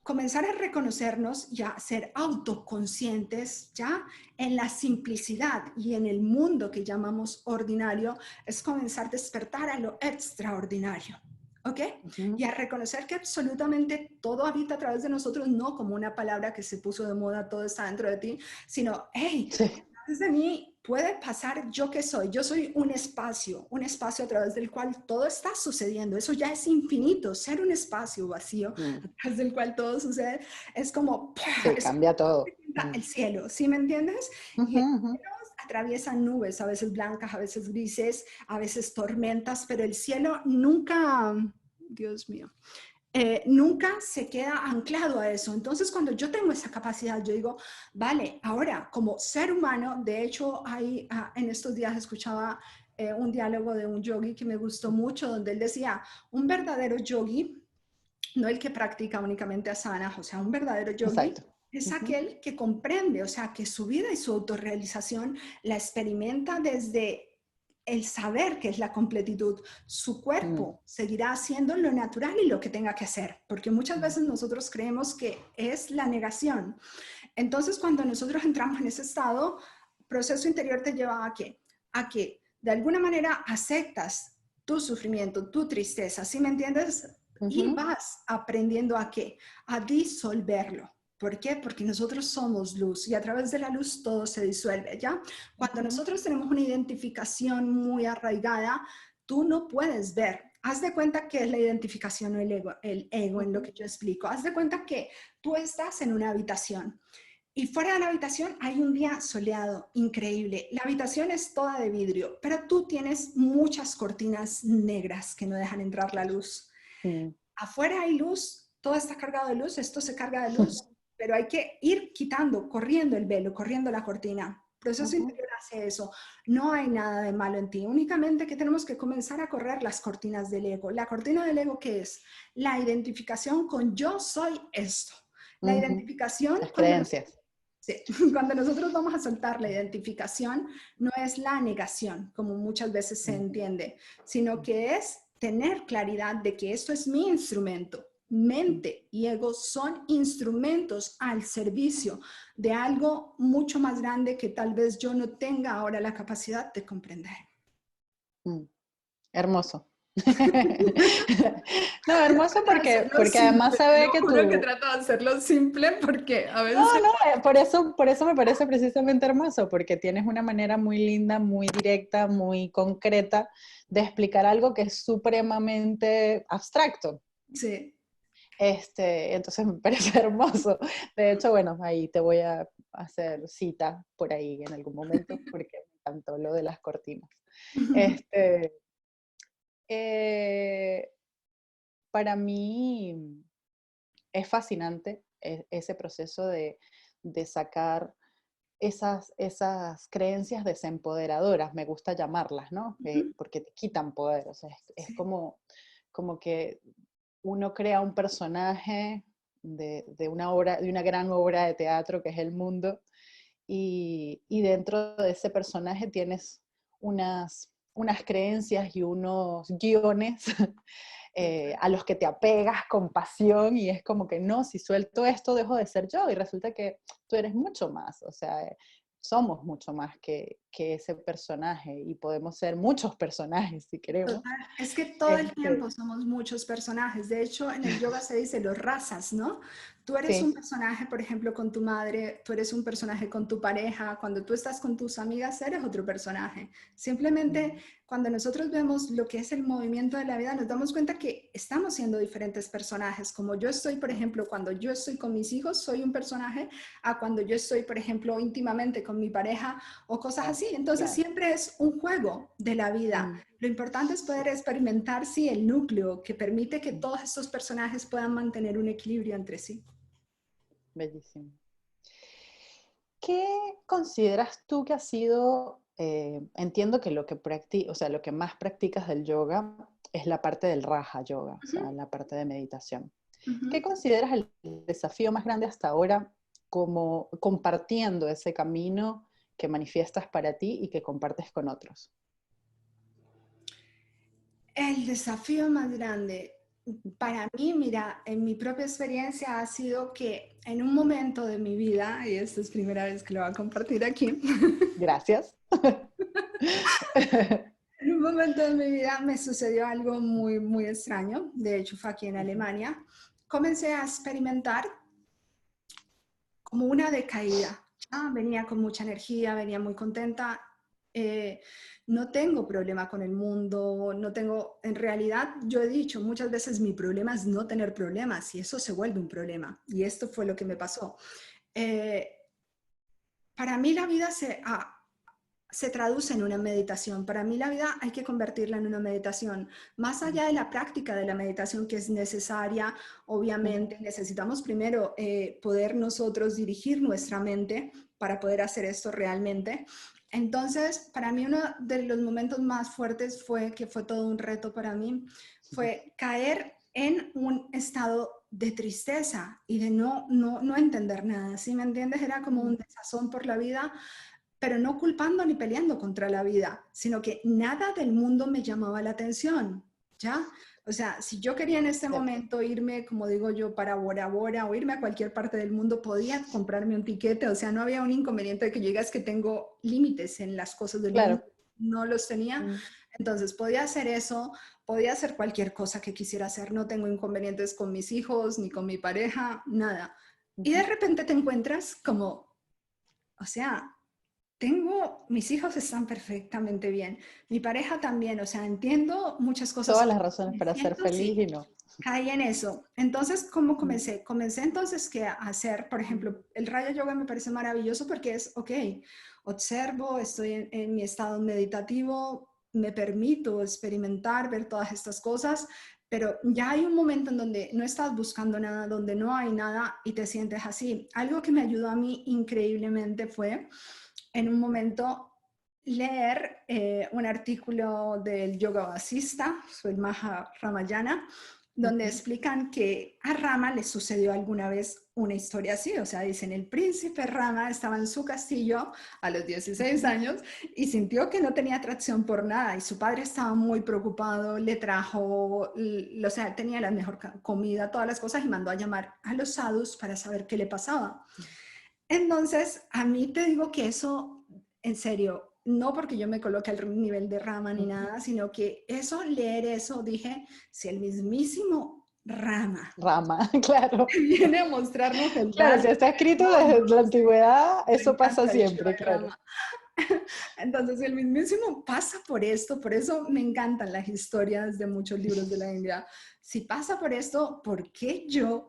comenzar a reconocernos y a ser autoconscientes ya en la simplicidad y en el mundo que llamamos ordinario, es comenzar a despertar a lo extraordinario, ¿ok? Y a reconocer que absolutamente todo habita a través de nosotros, no como una palabra que se puso de moda, todo está dentro de ti, sino, hey, desde mí puede pasar yo que soy. Yo soy un espacio a través del cual todo está sucediendo. Eso ya es infinito. Ser un espacio vacío a través del cual todo sucede es como... Sí, cambia todo. El cielo, ¿sí me entiendes? Y el cielo atraviesa nubes, a veces blancas, a veces grises, a veces tormentas, pero el cielo nunca... Dios mío. Nunca se queda anclado a eso. Entonces, cuando yo tengo esa capacidad, yo digo, vale, ahora como ser humano, de hecho, en estos días escuchaba un diálogo de un yogi que me gustó mucho, donde él decía, un verdadero yogi, no el que practica únicamente asanas, o sea, un verdadero yogi es aquel que comprende, o sea, que su vida y su autorrealización la experimenta desde el saber que es la completitud. Su cuerpo seguirá haciendo lo natural y lo que tenga que hacer, porque muchas veces nosotros creemos que es la negación. Entonces, cuando nosotros entramos en ese estado, proceso interior te lleva a qué? A que de alguna manera aceptas tu sufrimiento, tu tristeza, ¿sí me entiendes? Y vas aprendiendo a qué? A disolverlo. ¿Por qué? Porque nosotros somos luz y a través de la luz todo se disuelve, ¿ya? Cuando nosotros tenemos una identificación muy arraigada, tú no puedes ver. Haz de cuenta que es la identificación o el ego en lo que yo explico. Haz de cuenta que tú estás en una habitación Y fuera de la habitación hay un día soleado, increíble. La habitación es toda de vidrio, pero tú tienes muchas cortinas negras que no dejan entrar la luz. Mm. Afuera hay luz, todo está cargado de luz, esto se carga de luz, pero hay que ir quitando, corriendo el velo, corriendo la cortina. Proceso Ujú. interior hace eso. No hay nada de malo en ti, únicamente que tenemos que comenzar a correr las cortinas del ego. ¿La cortina del ego qué es? La identificación con yo soy esto. La Ujú. identificación, Las creencias. sí, cuando nosotros vamos a soltar la identificación, no es la negación, como muchas veces se Ujú. entiende, sino que es tener claridad de que esto es mi instrumento. Mente y ego son instrumentos al servicio de algo mucho más grande que tal vez yo no tenga ahora la capacidad de comprender. Mm. Hermoso. No, hermoso Trato de hacerlo porque además simple, se te ve lo que juro que tú... trato de hacerlo simple porque a No, veces... no, por eso me parece precisamente hermoso, porque tienes una manera muy linda, muy directa, muy concreta de explicar algo que es supremamente abstracto. Sí. Entonces me parece hermoso. De hecho, bueno, ahí te voy a hacer cita por ahí en algún momento, porque me encantó lo de las cortinas. Este, eh, para mí es fascinante ese proceso de sacar esas creencias desempoderadoras, me gusta llamarlas, ¿no? Porque te quitan poder, o sea, es Sí. como que uno crea un personaje de una obra, de una gran obra de teatro que es el mundo, y dentro de ese personaje tienes unas creencias y unos guiones a los que te apegas con pasión y es como que no, si suelto esto dejo de ser yo y resulta que tú eres mucho más, o sea, somos mucho más que ese personaje y podemos ser muchos personajes si queremos. Total, es que todo el Este, tiempo somos muchos personajes. De hecho, en el yoga se dice los razas, ¿no? Tú eres un sí. personaje, por ejemplo, con tu madre, tú eres un personaje con tu pareja, cuando tú estás con tus amigas, eres otro personaje. Simplemente cuando nosotros vemos lo que es el movimiento de la vida, nos damos cuenta que estamos siendo diferentes personajes. Como yo estoy, por ejemplo, cuando yo estoy con mis hijos, soy un personaje, a cuando yo estoy, por ejemplo, íntimamente con mi pareja o cosas Ah, así. Entonces claro. siempre es un juego de la vida. Lo importante es poder experimentar, sí, el núcleo que permite que todos estos personajes puedan mantener un equilibrio entre sí. Bellísimo. ¿Qué consideras tú que ha sido, entiendo que lo que o sea, lo que más practicas del yoga es la parte del Raja Yoga, o Ujú, sea, la parte de meditación. ¿Qué ujú. consideras el desafío más grande hasta ahora como compartiendo ese camino que manifiestas para ti y que compartes con otros? El desafío más grande para mí, mira, en mi propia experiencia ha sido que en un momento de mi vida, y esta es primera vez que lo voy a compartir aquí, Gracias. en un momento de mi vida me sucedió algo muy, muy extraño. De hecho, fue aquí en Ujú. Alemania. Comencé a experimentar como una decaída. Venía con mucha energía, venía muy contenta. eh, no tengo problema con el mundo, no tengo, en realidad yo he dicho muchas veces mi problema es no tener problemas y eso se vuelve un problema. Y esto fue lo que me pasó. Eh, para mí la vida se traduce en una meditación. Para mí la vida hay que convertirla en una meditación. Más allá de la práctica de la meditación que es necesaria, obviamente necesitamos primero poder nosotros dirigir nuestra mente para poder hacer esto realmente. Entonces, para mí uno de los momentos más fuertes fue, que fue todo un reto para mí, fue caer en un estado de tristeza y de no entender nada. ¿Sí me entiendes? Era como un desazón por la vida, pero no culpando ni peleando contra la vida, sino que nada del mundo me llamaba la atención, ¿ya? O sea, si yo quería en este Cierto. momento irme, como digo yo, para Bora Bora o irme a cualquier parte del mundo, podía comprarme un tiquete, o sea, no había un inconveniente de que yo digas que tengo límites en las cosas del mundo, Claro. no los tenía. Mm. Entonces, podía hacer eso, podía hacer cualquier cosa que quisiera hacer, no tengo inconvenientes con mis hijos, ni con mi pareja, nada. Y de Ujú. repente te encuentras como, o sea, mis hijos están perfectamente bien, mi pareja también, o sea, entiendo muchas cosas Todas que las razones me para ser siento, feliz sí, y no. Caí en eso. Entonces, ¿cómo comencé? Comencé entonces que a hacer, por ejemplo, el Raja Yoga me parece maravilloso porque es, ok, observo, estoy en mi estado meditativo, me permito experimentar, ver todas estas cosas, pero ya hay un momento en donde no estás buscando nada, donde no hay nada y te sientes así. Algo que me ayudó a mí increíblemente fue en un momento leer un artículo del yoga vasista, el Maha Ramayana, donde explican que a Rama le sucedió alguna vez una historia así, o sea, dicen, el príncipe Rama estaba en su castillo a los 16 años y sintió que no tenía atracción por nada y su padre estaba muy preocupado, le trajo, o sea, tenía la mejor comida, todas las cosas y mandó a llamar a los sadhus para saber qué le pasaba. Entonces, a mí te digo que eso, en serio, no porque yo me coloque al nivel de Rama ni nada, sino que eso, leer eso, dije, si el mismísimo Rama Rama, claro. viene a mostrarnos el Claro, si Dharma, está escrito desde la antigüedad, me eso pasa encanta el Shiva siempre, claro. Rama. Entonces, el mismísimo pasa por esto, por eso me encantan las historias de muchos libros de la India. Si pasa por esto, ¿por qué yo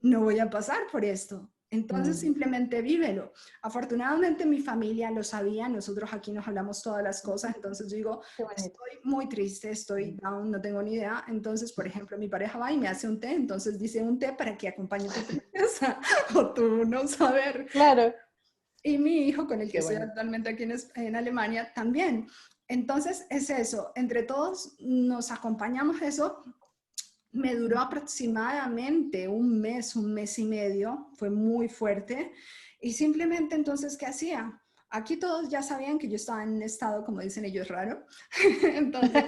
no voy a pasar por esto? Entonces simplemente vívelo. Afortunadamente mi familia lo sabía, nosotros aquí nos hablamos todas las cosas, entonces yo digo, Qué bonito. estoy muy triste, estoy down, no tengo ni idea. Entonces, por ejemplo, mi pareja va y me hace un té, entonces dice un té para que acompañe tu tristeza o tu no saber. Claro. Y mi hijo, con el que Qué estoy bonito. actualmente aquí en Alemania, también. Entonces, es eso, entre todos nos acompañamos eso. Me duró aproximadamente un mes y medio, fue muy fuerte. Y simplemente entonces, ¿qué hacía? Aquí todos ya sabían que yo estaba en un estado, como dicen ellos, raro. Entonces,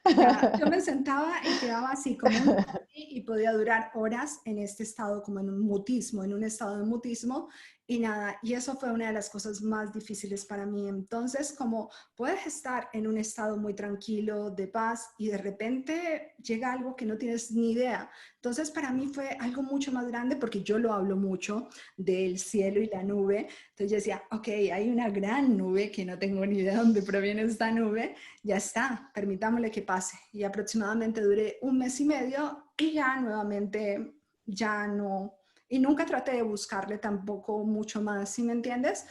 ya, yo me sentaba y quedaba así como un zombie y podía durar horas en este estado, como en un mutismo, en un estado de mutismo y nada. Y eso fue una de las cosas más difíciles para mí. Entonces, como puedes estar en un estado muy tranquilo, de paz, y de repente llega algo que no tienes ni idea. Entonces, para mí fue algo mucho más grande porque yo lo hablo mucho del cielo y la nube. Entonces yo decía, ok, hay una gran nube que no tengo ni idea de dónde proviene esta nube, ya está, permitámosle que pase. Y aproximadamente duré un mes y medio y ya nuevamente ya no, y nunca traté de buscarle tampoco mucho más, ¿sí me entiendes?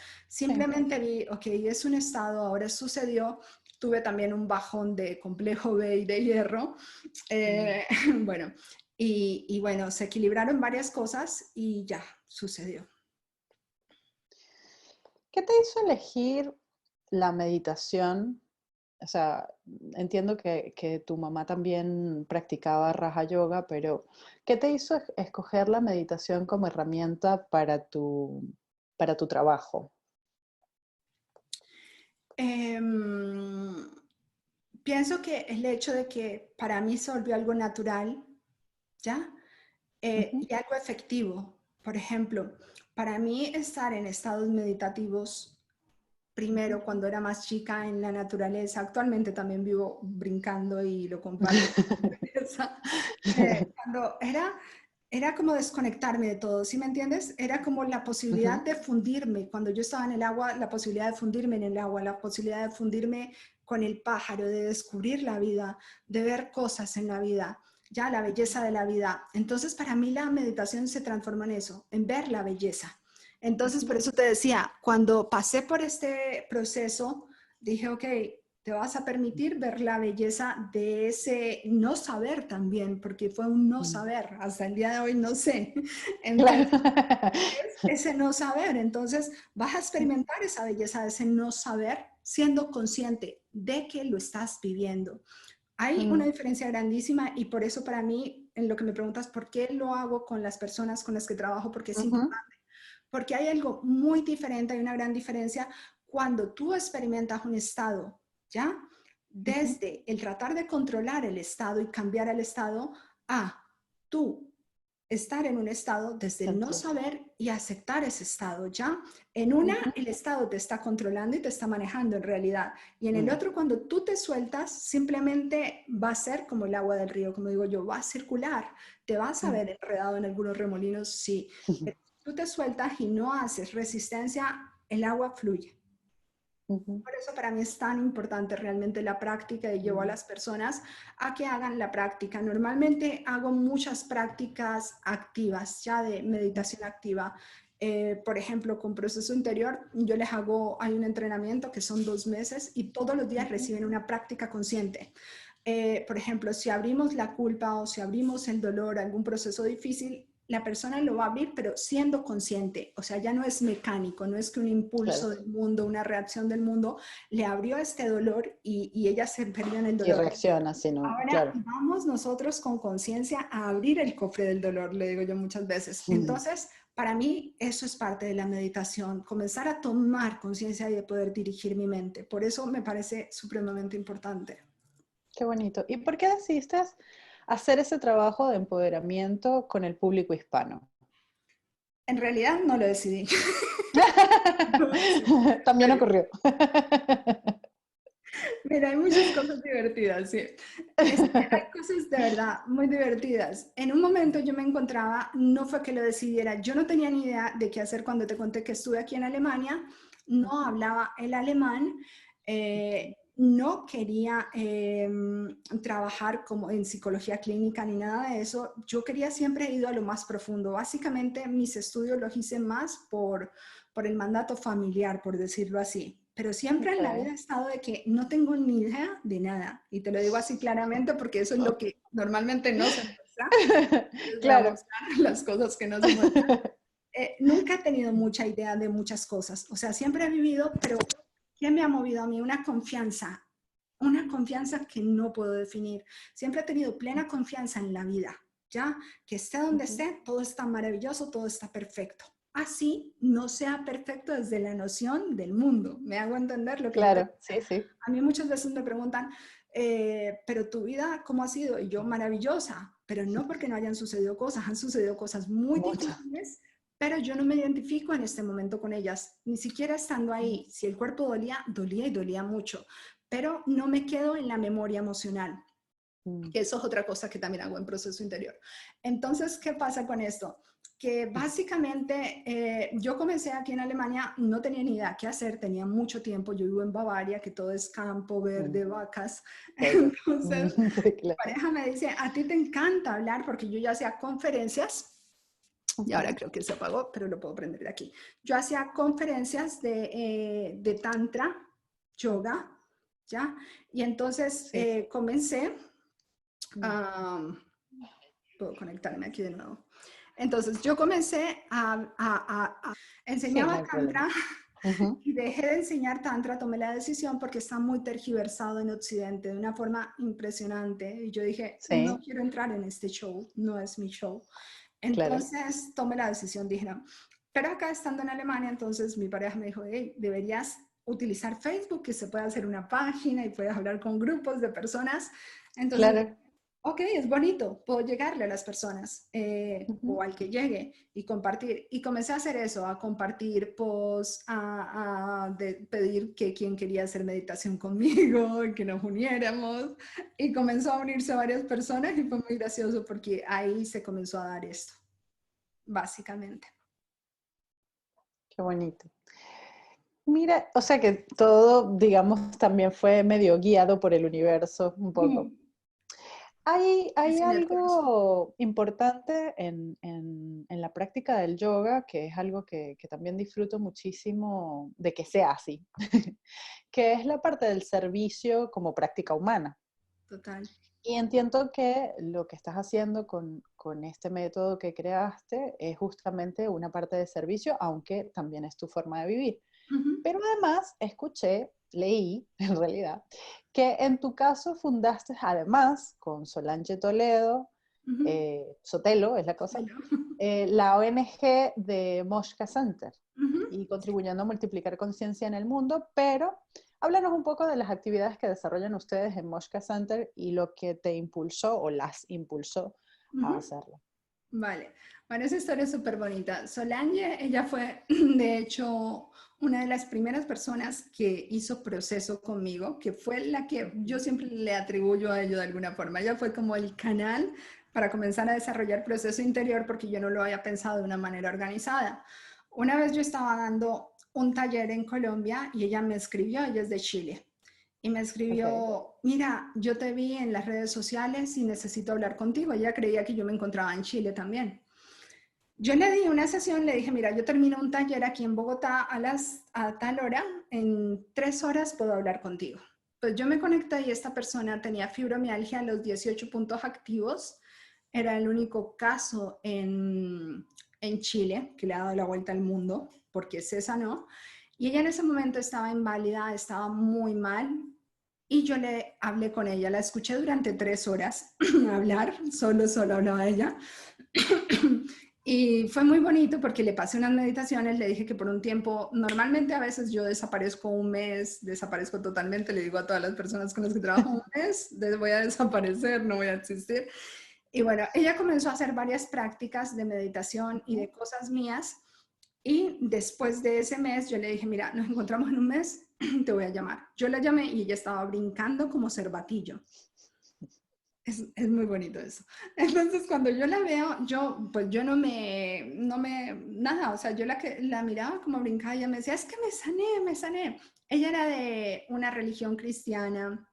Sí. Simplemente vi, ok, es un estado, ahora sucedió, tuve también un bajón de complejo B y de hierro, bueno, y bueno, se equilibraron varias cosas y ya sucedió. ¿Qué te hizo elegir la meditación? O sea, entiendo que tu mamá también practicaba Raja Yoga, pero ¿qué te hizo escoger la meditación como herramienta para tu trabajo? Em, Pienso que el hecho de que para mí se volvió algo natural, ¿ya? Ujú, Y algo efectivo. Por ejemplo, para mí estar en estados meditativos, ujú. primero cuando era más chica en la naturaleza, actualmente también vivo brincando y lo comparto con la naturaleza, cuando era como desconectarme de todo, ¿sí me entiendes? Era como la posibilidad Ujú, de fundirme, cuando yo estaba en el agua, la posibilidad de fundirme en el agua, la posibilidad de fundirme con el pájaro, de descubrir la vida, de ver cosas en la vida, ya la belleza de la vida. Entonces, para mí la meditación se transforma en eso, en ver la belleza. Entonces, ujú, por eso te decía, cuando pasé por este proceso, dije, ok, te vas a permitir ver la belleza de ese no saber también, porque fue un no mm. saber, hasta el día de hoy no sé. Claro. Entonces, ese no saber, entonces vas a experimentar esa belleza de ese no saber siendo consciente de que lo estás viviendo. Hay una Mm, diferencia grandísima y por eso para mí, en lo que me preguntas, ¿por qué lo hago con las personas con las que trabajo? Porque es ujú, importante, porque hay algo muy diferente, hay una gran diferencia cuando tú experimentas un estado, ¿ya? ujú, Desde el tratar de controlar el estado y cambiar el estado a tú estar en un estado desde el no sentir. saber y aceptar ese estado, ¿ya? En una, Ujú, el estado te está controlando y te está manejando en realidad. Y en el mm, otro, cuando tú te sueltas, simplemente va a ser como el agua del río, como digo yo, va a circular. Te vas a mm. ver enredado en algunos remolinos, sí. Pero si tú te sueltas y no haces resistencia, el agua fluye. Ujú. Por eso para mí es tan importante realmente la práctica y llevo a las personas a que hagan la práctica. Normalmente hago muchas prácticas activas, ya de meditación activa. Por ejemplo, con proceso interior, yo les hago, hay un entrenamiento que son 2 meses y todos los días Ujú. reciben una práctica consciente. Por ejemplo, si abrimos la culpa o si abrimos el dolor, algún proceso difícil, la persona lo va a abrir, pero siendo consciente. O sea, ya no es mecánico, no es que un impulso Claro. del mundo, una reacción del mundo, le abrió este dolor y ella se perdió en el Y dolor. reacciona, si no, Ahora claro. vamos nosotros con conciencia a abrir el cofre del dolor, le digo yo muchas veces. Ujú. Entonces, para mí eso es parte de la meditación, comenzar a tomar conciencia y de poder dirigir mi mente. Por eso me parece supremamente importante. Qué bonito. ¿Y por qué decidiste hacer ese trabajo de empoderamiento con el público hispano? En realidad no lo decidí. No decidí. También ocurrió. Mira, hay muchas cosas divertidas, sí. Hay cosas de verdad muy divertidas. En un momento yo me encontraba, no fue que lo decidiera, yo no tenía ni idea de qué hacer cuando te conté que estuve aquí en Alemania, no hablaba el alemán, no quería trabajar como en psicología clínica ni nada de eso, yo quería siempre he ido a lo más profundo. Básicamente mis estudios los hice más por el mandato familiar, por decirlo así. Pero siempre en la Okay. vida he estado de que no tengo ni idea de nada. Y te lo digo así claramente porque eso es lo que normalmente no se muestra. Les voy a Claro. mostrar las cosas que no se muestran. Nunca he tenido mucha idea de muchas cosas. O sea, siempre he vivido, pero ¿qué me ha movido a mí? Una confianza que no puedo definir. Siempre he tenido plena confianza en la vida, ¿ya? Que esté donde Ujú. esté, todo está maravilloso, todo está perfecto. Así no sea perfecto desde la noción del mundo. ¿Me hago entender lo que yo te... Claro, sí, sí. A mí muchas veces me preguntan, pero tu vida, ¿cómo ha sido? Y yo, maravillosa, pero no porque no hayan sucedido cosas, han sucedido cosas muy Mucho. difíciles, pero yo no me identifico en este momento con ellas, ni siquiera estando ahí. Si el cuerpo dolía, dolía y dolía mucho, pero no me quedo en la memoria emocional, Mm. que eso es otra cosa que también hago en proceso interior. Entonces, ¿qué pasa con esto? Que básicamente yo comencé aquí en Alemania, no tenía ni idea qué hacer, tenía mucho tiempo, yo vivo en Bavaria, que todo es campo, Mm. verde, vacas. Bello. Entonces, Sí, mi claro. pareja me dice, a ti te encanta hablar porque yo ya hacía conferencias, y ahora Ujú. creo que se apagó, pero lo puedo prender de aquí. Yo hacía conferencias de tantra, yoga, ¿ya? Y entonces Sí. comencé Mm. a... puedo conectarme aquí de nuevo. Entonces yo comencé a Sí, no enseñaba hay problema. tantra Ujú. y dejé de enseñar tantra, tomé la decisión porque está muy tergiversado en Occidente de una forma impresionante. Y yo dije, no Sí, quiero entrar en este show, no es mi show. claro. Entonces tomé la decisión, dije, no. Pero acá estando en Alemania, entonces mi pareja me dijo, hey, deberías utilizar Facebook, que se puede hacer una página y puedes hablar con grupos de personas. Entonces Claro. ok, es bonito, puedo llegarle a las personas Ujú. o al que llegue y compartir. Y comencé a hacer eso, a compartir posts, de pedir que quien quería hacer meditación conmigo, que nos uniéramos. Y comenzó a unirse varias personas y fue muy gracioso porque ahí se comenzó a dar esto, básicamente. Qué bonito. Mira, o sea que todo, digamos, también fue medio guiado por el universo, un poco. Hay Es cierto eso. algo importante en la práctica del yoga, que es algo que también disfruto muchísimo de que sea así, que es la parte del servicio como práctica humana. Total. Y entiendo que lo que estás haciendo con este método que creaste es justamente una parte de servicio, aunque también es tu forma de vivir. Ujú, Pero además escuché, leí en realidad, que en tu caso fundaste además con Solange Toledo, ujú. Sotelo es la Sí, cosa, ¿no? la ONG de Mosca Center Ujú. y contribuyendo a multiplicar conciencia en el mundo, pero háblanos un poco de las actividades que desarrollan ustedes en Mosca Center y lo que te impulsó o las impulsó a Ujú. hacerlo. Vale, bueno, esa historia es súper bonita. Solange, ella fue, de hecho, una de las primeras personas que hizo proceso conmigo, que fue la que yo siempre le atribuyo a ello de alguna forma. Ella fue como el canal para comenzar a desarrollar proceso interior porque yo no lo había pensado de una manera organizada. Una vez yo estaba dando un taller en Colombia y ella me escribió, ella es de Chile, y me escribió, mira, yo te vi en las redes sociales y necesito hablar contigo. Ella creía que yo me encontraba en Chile también. Yo le di una sesión, le dije, mira, yo termino un taller aquí en Bogotá a tal hora, en 3 horas puedo hablar contigo. Pues yo me conecté y esta persona tenía fibromialgia a los 18 puntos activos. Era el único caso en Chile que le ha dado la vuelta al mundo porque se sanó. Y ella en ese momento estaba inválida, estaba muy mal. Y yo le hablé con ella, la escuché durante 3 horas hablar, solo hablaba ella. Y fue muy bonito porque le pasé unas meditaciones, le dije que por un tiempo, normalmente a veces yo desaparezco un mes, desaparezco totalmente, le digo a todas las personas con las que trabajo un mes, voy a desaparecer, no voy a existir. Y bueno, ella comenzó a hacer varias prácticas de meditación y de cosas mías. Y después de ese mes yo le dije, mira, nos encontramos en un mes, te voy a llamar. Yo la llamé y ella estaba brincando como cervatillo. Es muy bonito eso. Entonces, cuando yo la veo, pues yo nada, o sea, yo la miraba como brincaba y ella me decía, es que me sané, me sané. Ella era de una religión cristiana.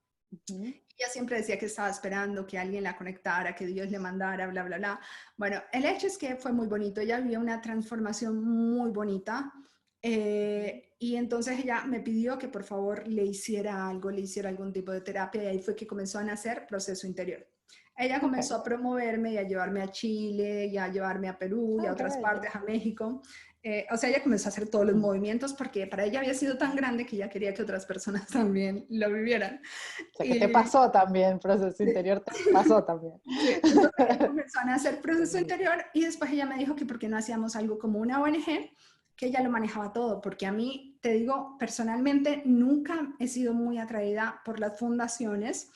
Ella siempre decía que estaba esperando que alguien la conectara, que Dios le mandara, bla, bla, bla. Bueno, el hecho es que fue muy bonito. Ella vivió una transformación muy bonita. Y entonces ella me pidió que por favor le hiciera algo, le hiciera algún tipo de terapia y ahí fue que comenzó a nacer Proceso Interior. Ella comenzó a promoverme y a llevarme a Chile y a llevarme a Perú y a otras partes, a México. O sea, ella comenzó a hacer todos los movimientos porque para ella había sido tan grande que ella quería que otras personas también lo vivieran. O sea, que te pasó también, Proceso Interior te pasó también. Sí, entonces ella comenzó a hacer Proceso Interior y después ella me dijo que por qué no hacíamos algo como una ONG, que ella lo manejaba todo, porque a mí, te digo, personalmente nunca he sido muy atraída por las fundaciones.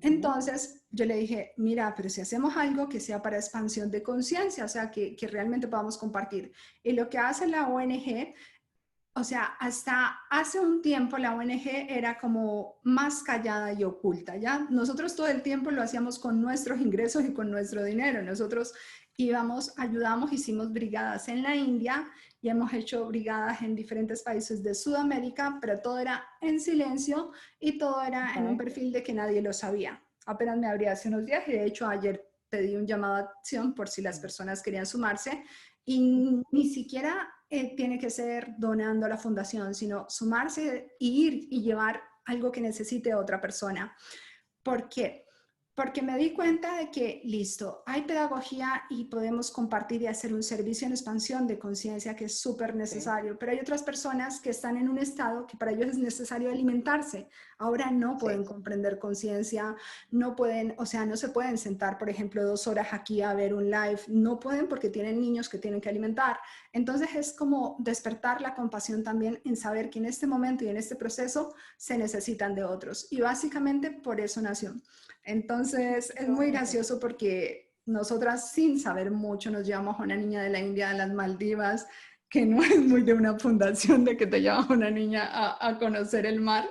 Entonces yo le dije, mira, pero si hacemos algo que sea para expansión de conciencia, o sea, que realmente podamos compartir. Y lo que hace la ONG, o sea, hasta hace un tiempo la ONG era como más callada y oculta, ¿ya? Nosotros todo el tiempo lo hacíamos con nuestros ingresos y con nuestro dinero. Nosotros íbamos, ayudamos, hicimos brigadas en la India y hemos hecho brigadas en diferentes países de Sudamérica, pero todo era en silencio y todo era en un perfil de que nadie lo sabía. Apenas me abrí hace unos días y de hecho ayer pedí un llamado a acción por si las personas querían sumarse y ni siquiera tiene que ser donando a la fundación, sino sumarse, ir y llevar algo que necesite otra persona. ¿Por qué? Porque me di cuenta de que, listo, hay pedagogía y podemos compartir y hacer un servicio en expansión de conciencia que es súper necesario, pero hay otras personas que están en un estado que para ellos es necesario alimentarse. Ahora no pueden comprender conciencia, no pueden, o sea, no se pueden sentar, por ejemplo, 2 horas aquí a ver un live, no pueden porque tienen niños que tienen que alimentar. Entonces es como despertar la compasión también en saber que en este momento y en este proceso se necesitan de otros. Y básicamente por eso nació. Entonces es muy gracioso porque nosotras sin saber mucho nos llevamos a una niña de la India, de las Maldivas, que no es muy de una fundación de que te llevas a una niña a conocer el mar.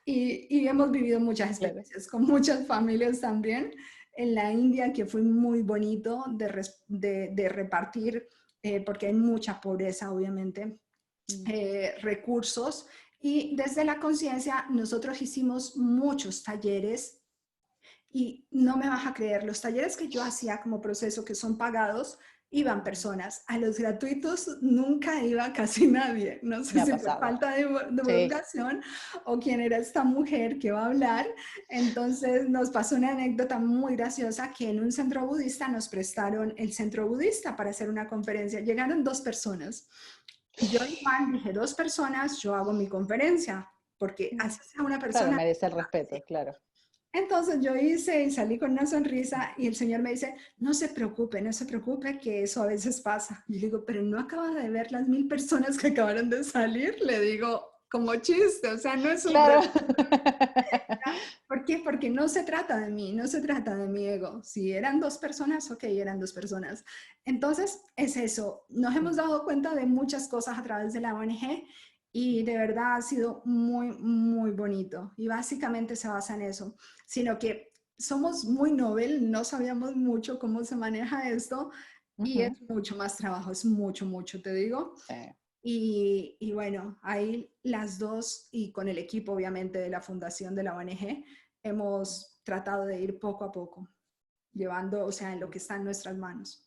Y hemos vivido muchas experiencias con muchas familias también. En la India, que fue muy bonito de repartir, porque hay mucha pobreza, obviamente, recursos. Y desde la conciencia nosotros hicimos muchos talleres y no me vas a creer, los talleres que yo hacía como proceso, que son pagados, iban personas. A los gratuitos nunca iba casi nadie. No sé si por falta de divulgación o quién era esta mujer que va a hablar. Entonces nos pasó una anécdota muy graciosa que en un centro budista nos prestaron el centro budista para hacer una conferencia. Llegaron 2 personas. Y yo igual dije, 2 personas, yo hago mi conferencia, porque así sea una persona. Claro, merece el respeto, claro. Entonces yo hice y salí con una sonrisa y el Señor me dice, no se preocupe, que eso a veces pasa. Y le digo, pero no acaba de ver las 1000 personas que acabaron de salir. Le digo, como chiste, o sea, no es un claro. ¿Por qué? Porque no se trata de mí, no se trata de mi ego. Si eran 2 personas, ok, eran 2 personas. Entonces, es eso. Nos hemos dado cuenta de muchas cosas a través de la ONG y de verdad ha sido muy, muy bonito. Y básicamente se basa en eso. Sino que somos muy novel, no sabíamos mucho cómo se maneja esto y es mucho más trabajo, es mucho, mucho, te digo. Sí. Y bueno, ahí las dos y con el equipo obviamente de la fundación de la ONG hemos tratado de ir poco a poco, llevando, o sea, en lo que está en nuestras manos.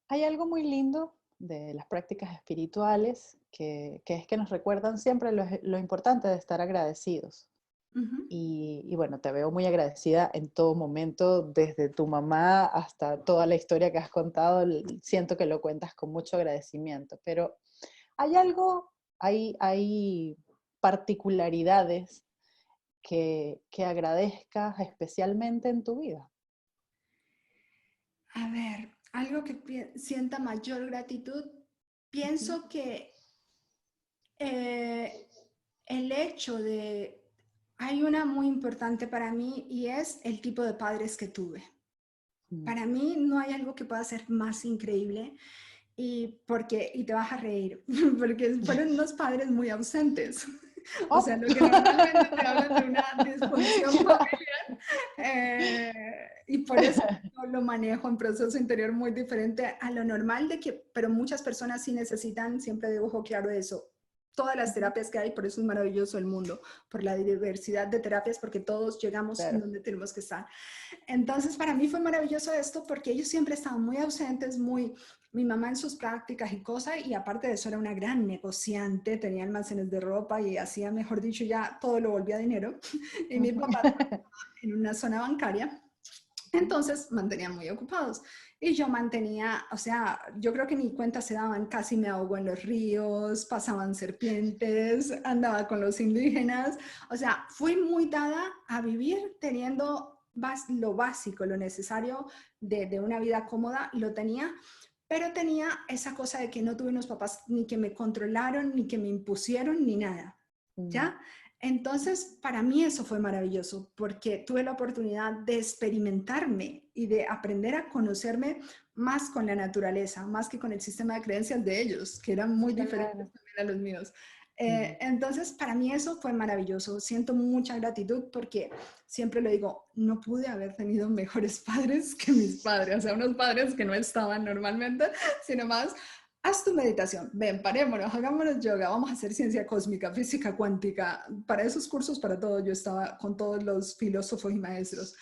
Hay algo muy lindo de las prácticas espirituales que es que nos recuerdan siempre lo importante de estar agradecidos. Ujú. Y bueno, te veo muy agradecida en todo momento, desde tu mamá hasta toda la historia que has contado, siento que lo cuentas con mucho agradecimiento, pero hay algo, hay particularidades que agradezcas especialmente en tu vida. A ver, algo que sienta mayor gratitud, Ujú. pienso que eh, el hecho de... Hay una muy importante para mí y es el tipo de padres que tuve. Mm. Para mí no hay algo que pueda ser más increíble y te vas a reír, porque fueron unos padres muy ausentes. O sea, Oh. lo que normalmente te hablan de una disfunción Claro. familiar, y por eso yo lo manejo en proceso interior muy diferente a lo normal pero muchas personas sí necesitan, siempre dejo claro eso, todas las Ujú. terapias que hay, por eso es maravilloso el mundo, por la diversidad de terapias, porque todos llegamos en Claro. donde tenemos que estar. Entonces, para mí fue maravilloso esto porque ellos siempre estaban muy ausentes, mi mamá en sus prácticas y cosas, y aparte de eso era una gran negociante, tenía almacenes de ropa y hacía, mejor dicho, ya todo lo volvía dinero. Y mi Ujú. papá en una zona bancaria, entonces mantenía muy ocupados. Y yo mantenía, o sea, yo creo que ni cuenta se daban, casi me ahogo en los ríos, pasaban serpientes, andaba con los indígenas, o sea, fui muy dada a vivir teniendo lo básico, lo necesario de una vida cómoda, lo tenía, pero tenía esa cosa de que no tuve unos papás ni que me controlaron, ni que me impusieron, ni nada, Mm. ¿ya? Entonces, para mí eso fue maravilloso porque tuve la oportunidad de experimentarme y de aprender a conocerme más con la naturaleza, más que con el sistema de creencias de ellos, que eran muy diferentes Claro. también a los míos. Mm. Entonces, para mí eso fue maravilloso. Siento mucha gratitud porque siempre lo digo, no pude haber tenido mejores padres que mis padres, o sea, unos padres que no estaban normalmente, sino más haz tu meditación, ven, parémonos, hagámonos yoga, vamos a hacer ciencia cósmica, física cuántica. Para esos cursos, para todo, yo estaba con todos los filósofos y maestros.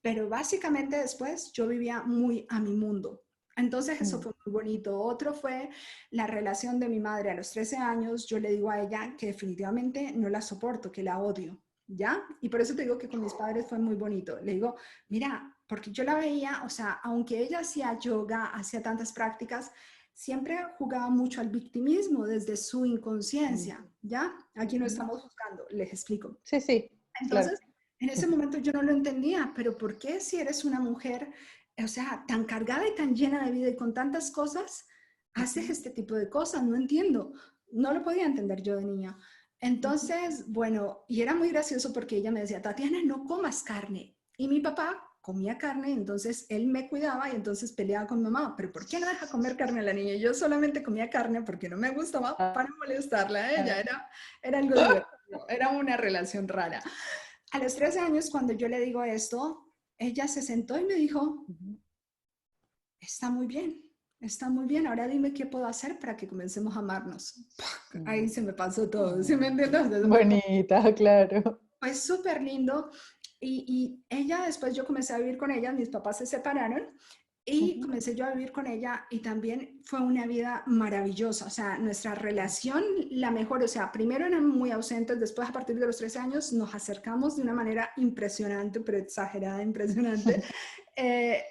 Pero básicamente después yo vivía muy a mi mundo. Entonces eso Mm. fue muy bonito. Otro fue la relación de mi madre a los 13 años. Yo le digo a ella que definitivamente no la soporto, que la odio, ¿ya? Y por eso te digo que con mis padres fue muy bonito. Le digo, mira, porque yo la veía, o sea, aunque ella hacía yoga, hacía tantas prácticas, siempre jugaba mucho al victimismo desde su Mm. inconsciencia, ¿ya? Aquí no Ujú. estamos juzgando, les explico. Sí, sí, claro. Entonces, en ese momento yo no lo entendía, pero ¿por qué si eres una mujer, o sea, tan cargada y tan llena de vida y con tantas cosas, haces Ujú. este tipo de cosas? No entiendo. No lo podía entender yo de niña. Ujú. Entonces, bueno, y era muy gracioso porque ella me decía, Tatiana, no comas carne. Y mi papá comía carne, entonces él me cuidaba y entonces peleaba con mi mamá, pero ¿por qué no deja comer carne a la niña? Y yo solamente comía carne porque no me gustaba Ah, para molestarla a ella, ah. era algo divertido, era una relación rara. A los 13 años, cuando yo le digo esto, ella se sentó y me dijo, Ujú. está muy bien, ahora dime qué puedo hacer para que comencemos a amarnos. Ahí Mm. se me pasó todo, ¿sí me Oh. entiendes? Entonces Bonita, claro. fue súper lindo y ella, después yo comencé a vivir con ella, mis papás se separaron y Ujú. comencé yo a vivir con ella y también fue una vida maravillosa, o sea, nuestra relación la mejor, o sea, primero eran muy ausentes, después a partir de los 13 años nos acercamos de una manera impresionante, pero exagerada, impresionante, eh,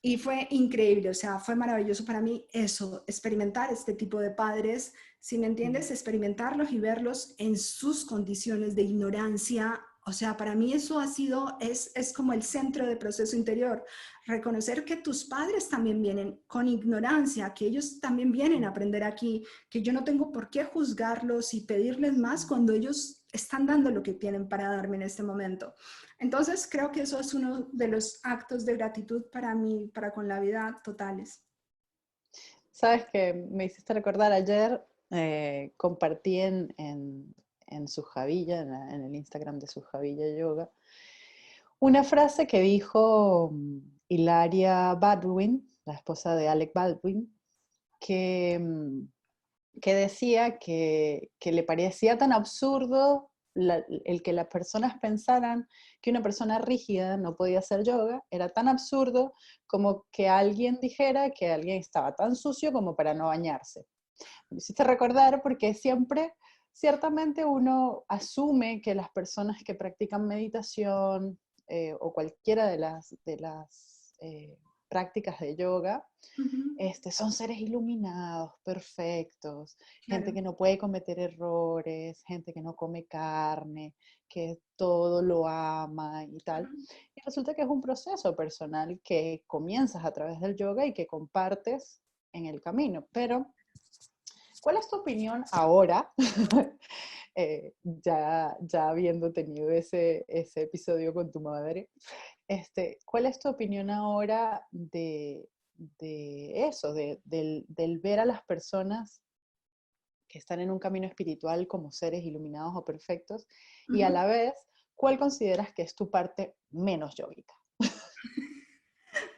y fue increíble, o sea, fue maravilloso para mí eso, experimentar este tipo de padres, si me Mm. entiendes, experimentarlos y verlos en sus condiciones de ignorancia. O sea, para mí eso ha sido, es como el centro de proceso interior. Reconocer que tus padres también vienen con ignorancia, que ellos también vienen a Mm. aprender aquí, que yo no tengo por qué juzgarlos y pedirles más Mm. cuando ellos están dando lo que tienen para darme en este momento. Entonces, creo que eso es uno de los actos de gratitud para mí, para con la vida totales. Sabes que me hiciste recordar ayer, compartí en Sujavilla, en el Instagram de Sujavilla Yoga, una frase que dijo Hilaria Baldwin, la esposa de Alec Baldwin, que que decía que le parecía tan absurdo el que las personas pensaran que una persona rígida no podía hacer yoga, era tan absurdo como que alguien dijera que alguien estaba tan sucio como para no bañarse. Me hiciste recordar porque siempre, ciertamente uno asume que las personas que practican meditación o cualquiera de las prácticas de yoga, Ujú, son seres iluminados, perfectos, gente claro. que no puede cometer errores, gente que no come carne, que todo lo ama y tal. Ujú. Y resulta que es un proceso personal que comienzas a través del yoga y que compartes en el camino. Pero, ¿cuál es tu opinión ahora, ya habiendo tenido ese episodio con tu madre? ¿Cuál es tu opinión ahora de eso, del ver a las personas que están en un camino espiritual como seres iluminados o perfectos? Y a Ujú. la vez, ¿cuál consideras que es tu parte menos yógica?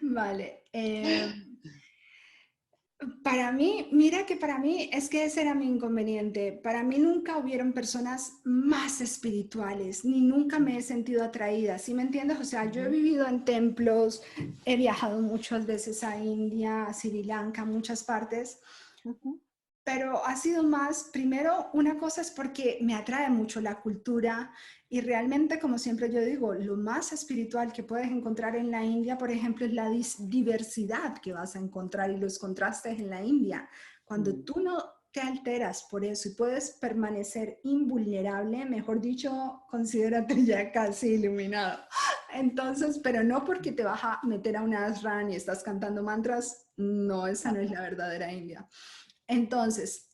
Vale. Para mí, mira que para mí es que ese era mi inconveniente. Para mí nunca hubieron personas más espirituales, ni nunca me he sentido atraída, ¿sí me entiendes? O sea, yo he Ujú, vivido en templos, he viajado muchas veces a India, a Sri Lanka, muchas partes, ujú, pero ha sido más, primero, una cosa es porque me atrae mucho la cultura y realmente, como siempre yo digo, lo más espiritual que puedes encontrar en la India, por ejemplo, es la diversidad que vas a encontrar y los contrastes en la India. Cuando mm, tú no te alteras por eso y puedes permanecer invulnerable, mejor dicho, considérate ya casi iluminado. Entonces, pero no porque te vas a meter a una ashram y estás cantando mantras, no, esa no es la verdadera India. Entonces,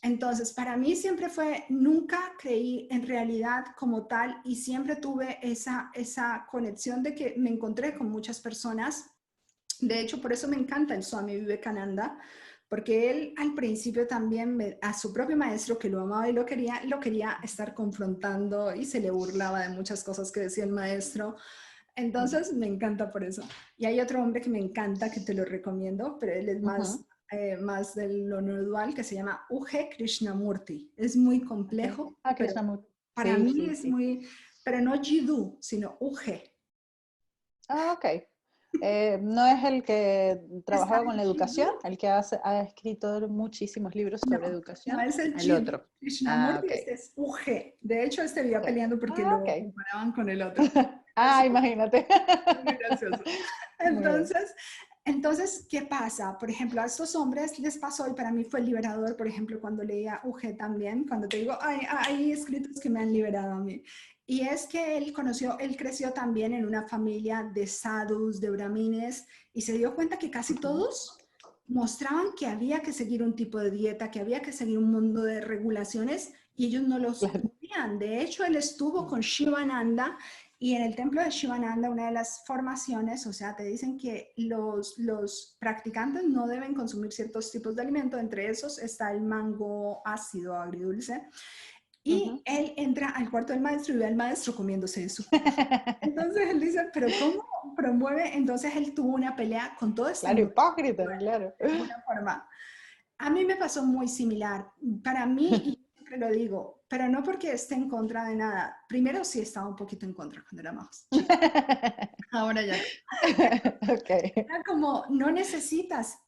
entonces, para mí siempre fue, nunca creí en realidad como tal y siempre tuve esa conexión de que me encontré con muchas personas. De hecho, por eso me encanta el Swami Vivekananda, porque él al principio también a su propio maestro, que lo amaba y lo quería estar confrontando y se le burlaba de muchas cosas que decía el maestro. mm, Entonces, me encanta por eso. Y hay otro hombre que me encanta, que te lo recomiendo, pero él es ujú, más de lo no dual, que se llama UG Krishnamurti. Es muy ok. complejo, Ah, pero Krishnamurti. para Sí, mí sí, es sí. muy, pero no Jiddu, sino UG. Ah, ok. ¿No es el que Está trabajaba con el la educación? Jiddu. ¿El que ha escrito muchísimos libros sobre No, no educación? es el El Jiddu. otro. Ah, Krishnamurti, ok. este es UG. De hecho, este vivía Ok. peleando porque Ah, lo ok. comparaban con el otro. Ah, imagínate. Es muy gracioso. Muy bien. Entonces, ¿qué pasa? Por ejemplo, a estos hombres les pasó, y para mí fue liberador, por ejemplo, cuando leía UG también, cuando te digo, hay escritos que me han liberado a mí. Y es que él creció también en una familia de sadhus, de brahmines, y se dio cuenta que casi Ujú. todos mostraban que había que seguir un tipo de dieta, que había que seguir un mundo de regulaciones, y ellos no los Claro. cumplían. De hecho, él estuvo con Shivananda y en el templo de Shivananda, una de las formaciones, o sea, te dicen que los practicantes no deben consumir ciertos tipos de alimentos, entre esos está el mango ácido agridulce, y Ujú. él entra al cuarto del maestro y ve al maestro comiéndose eso. Entonces él dice, pero ¿cómo promueve? Entonces él tuvo una pelea con todo este Claro, mundo hipócrita, espiritual, claro. de alguna forma. A mí me pasó muy similar. Para mí, y siempre lo digo, pero no porque esté en contra de nada. Primero sí estaba un poquito en contra cuando era más chica. Ahora ya no. Ok. Era como, no necesitas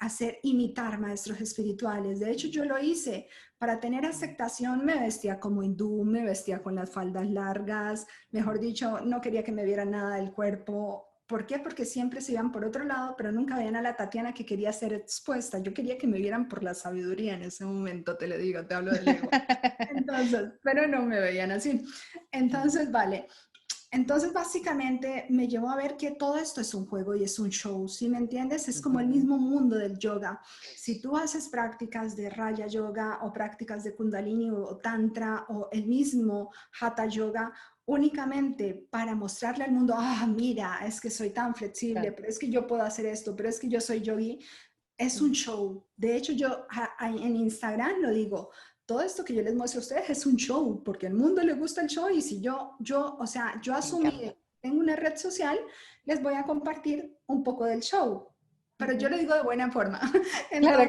imitar maestros espirituales. De hecho, yo lo hice. Para tener aceptación me vestía como hindú, me vestía con las faldas largas. Mejor dicho, no quería que me vieran nada del cuerpo. ¿Por qué? Porque siempre se iban por otro lado, pero nunca veían a la Tatiana que quería ser expuesta. Yo quería que me vieran por la sabiduría en ese momento, te lo digo, te hablo del ego. Entonces, pero no me veían así. Entonces, vale. Entonces, básicamente me llevó a ver que todo esto es un juego y es un show, ¿sí me entiendes? Es como el Ujú. mismo mundo del yoga. Si tú haces prácticas de Raya Yoga o prácticas de Kundalini o Tantra o el mismo Hatha Yoga, únicamente para mostrarle al mundo, mira, es que soy tan flexible, Claro. pero es que yo puedo hacer esto, pero es que yo soy yogi, es un show. De hecho, yo en Instagram lo digo, todo esto que yo les muestro a ustedes es un show, porque al mundo le gusta el show y si o sea, yo Me asumí encanta. en una red social, les voy a compartir un poco del show. pero yo lo digo de buena forma. Claro, Entonces,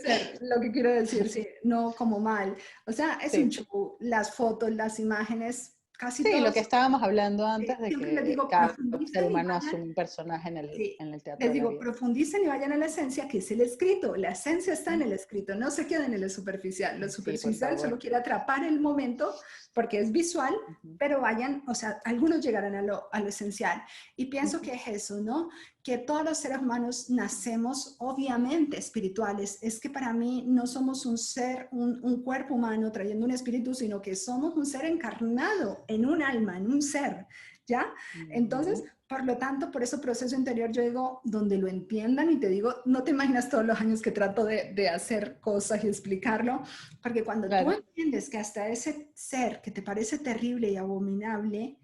claro. lo que quiero decir, sí, no como mal. O sea, es un Sí. show, las fotos, las imágenes, casi Sí, lo todos, que estábamos hablando antes de siempre les que digo, cada ser profundicen y humano vayan. asume un personaje Sí, en el teatro les de la digo, vida. profundicen y vayan a la esencia, que es el escrito. La esencia está en Ujú. el escrito, no se queden en lo superficial. Lo Sí, por superficial solo favor. quiere atrapar el momento porque es visual, Ujú, pero vayan, o sea, algunos llegarán a lo esencial. Y pienso ujú, que es eso, ¿no? Que todos los seres humanos nacemos obviamente espirituales. Es que para mí no somos un ser, un cuerpo humano trayendo un espíritu, sino que somos un ser encarnado en un alma, en un ser, ¿ya? Entonces, ujú. por lo tanto, por ese proceso interior, yo digo, donde lo entiendan y te digo, no te imaginas todos los años que trato de hacer cosas y explicarlo, porque cuando tú Claro. entiendes que hasta ese ser que te parece terrible y abominable,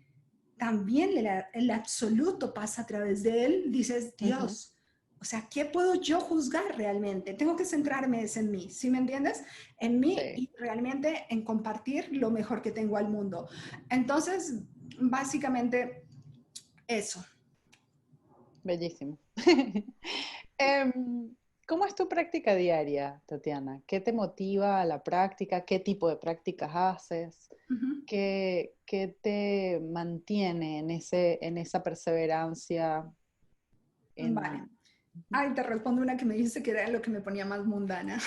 también el absoluto pasa a través de él, dices, Ujú. Dios, o sea, ¿qué puedo yo juzgar realmente? Tengo que centrarme en mí, ¿sí me entiendes? En mí Sí, y realmente en compartir lo mejor que tengo al mundo. Entonces, básicamente eso. bellísimo. Em, ¿Cómo es tu práctica diaria, Tatiana? ¿Qué te motiva a la práctica? ¿Qué tipo de prácticas haces? Ujú. ¿Qué te mantiene en esa perseverancia? Vale. En... Ay, te respondo una que me dijiste que era lo que me ponía más mundana,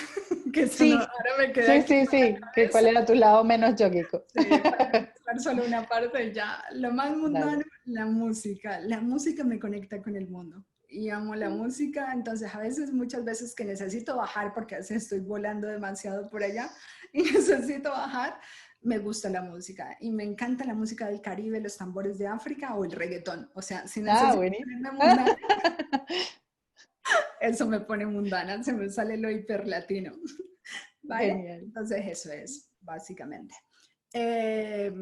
que eso no, Sí, ahora me quedé sí, aquí sí, con la sí. ¿Cuál cabeza. era tu lado menos yógico? Sí, para contestar solo una parte ya. Lo más mundano, Dale. la música. La música me conecta con el mundo. Y amo la música, entonces a veces, muchas veces que necesito bajar, porque a veces estoy volando demasiado por allá y necesito bajar, me gusta la música. Y me encanta la música del Caribe, los tambores de África o el reggaetón. O sea, si Ah, necesito buenísimo. ponerme mundana, eso me pone mundana, se me sale lo hiperlatino. ¿Vale? Genial. Entonces eso es, básicamente. Eh,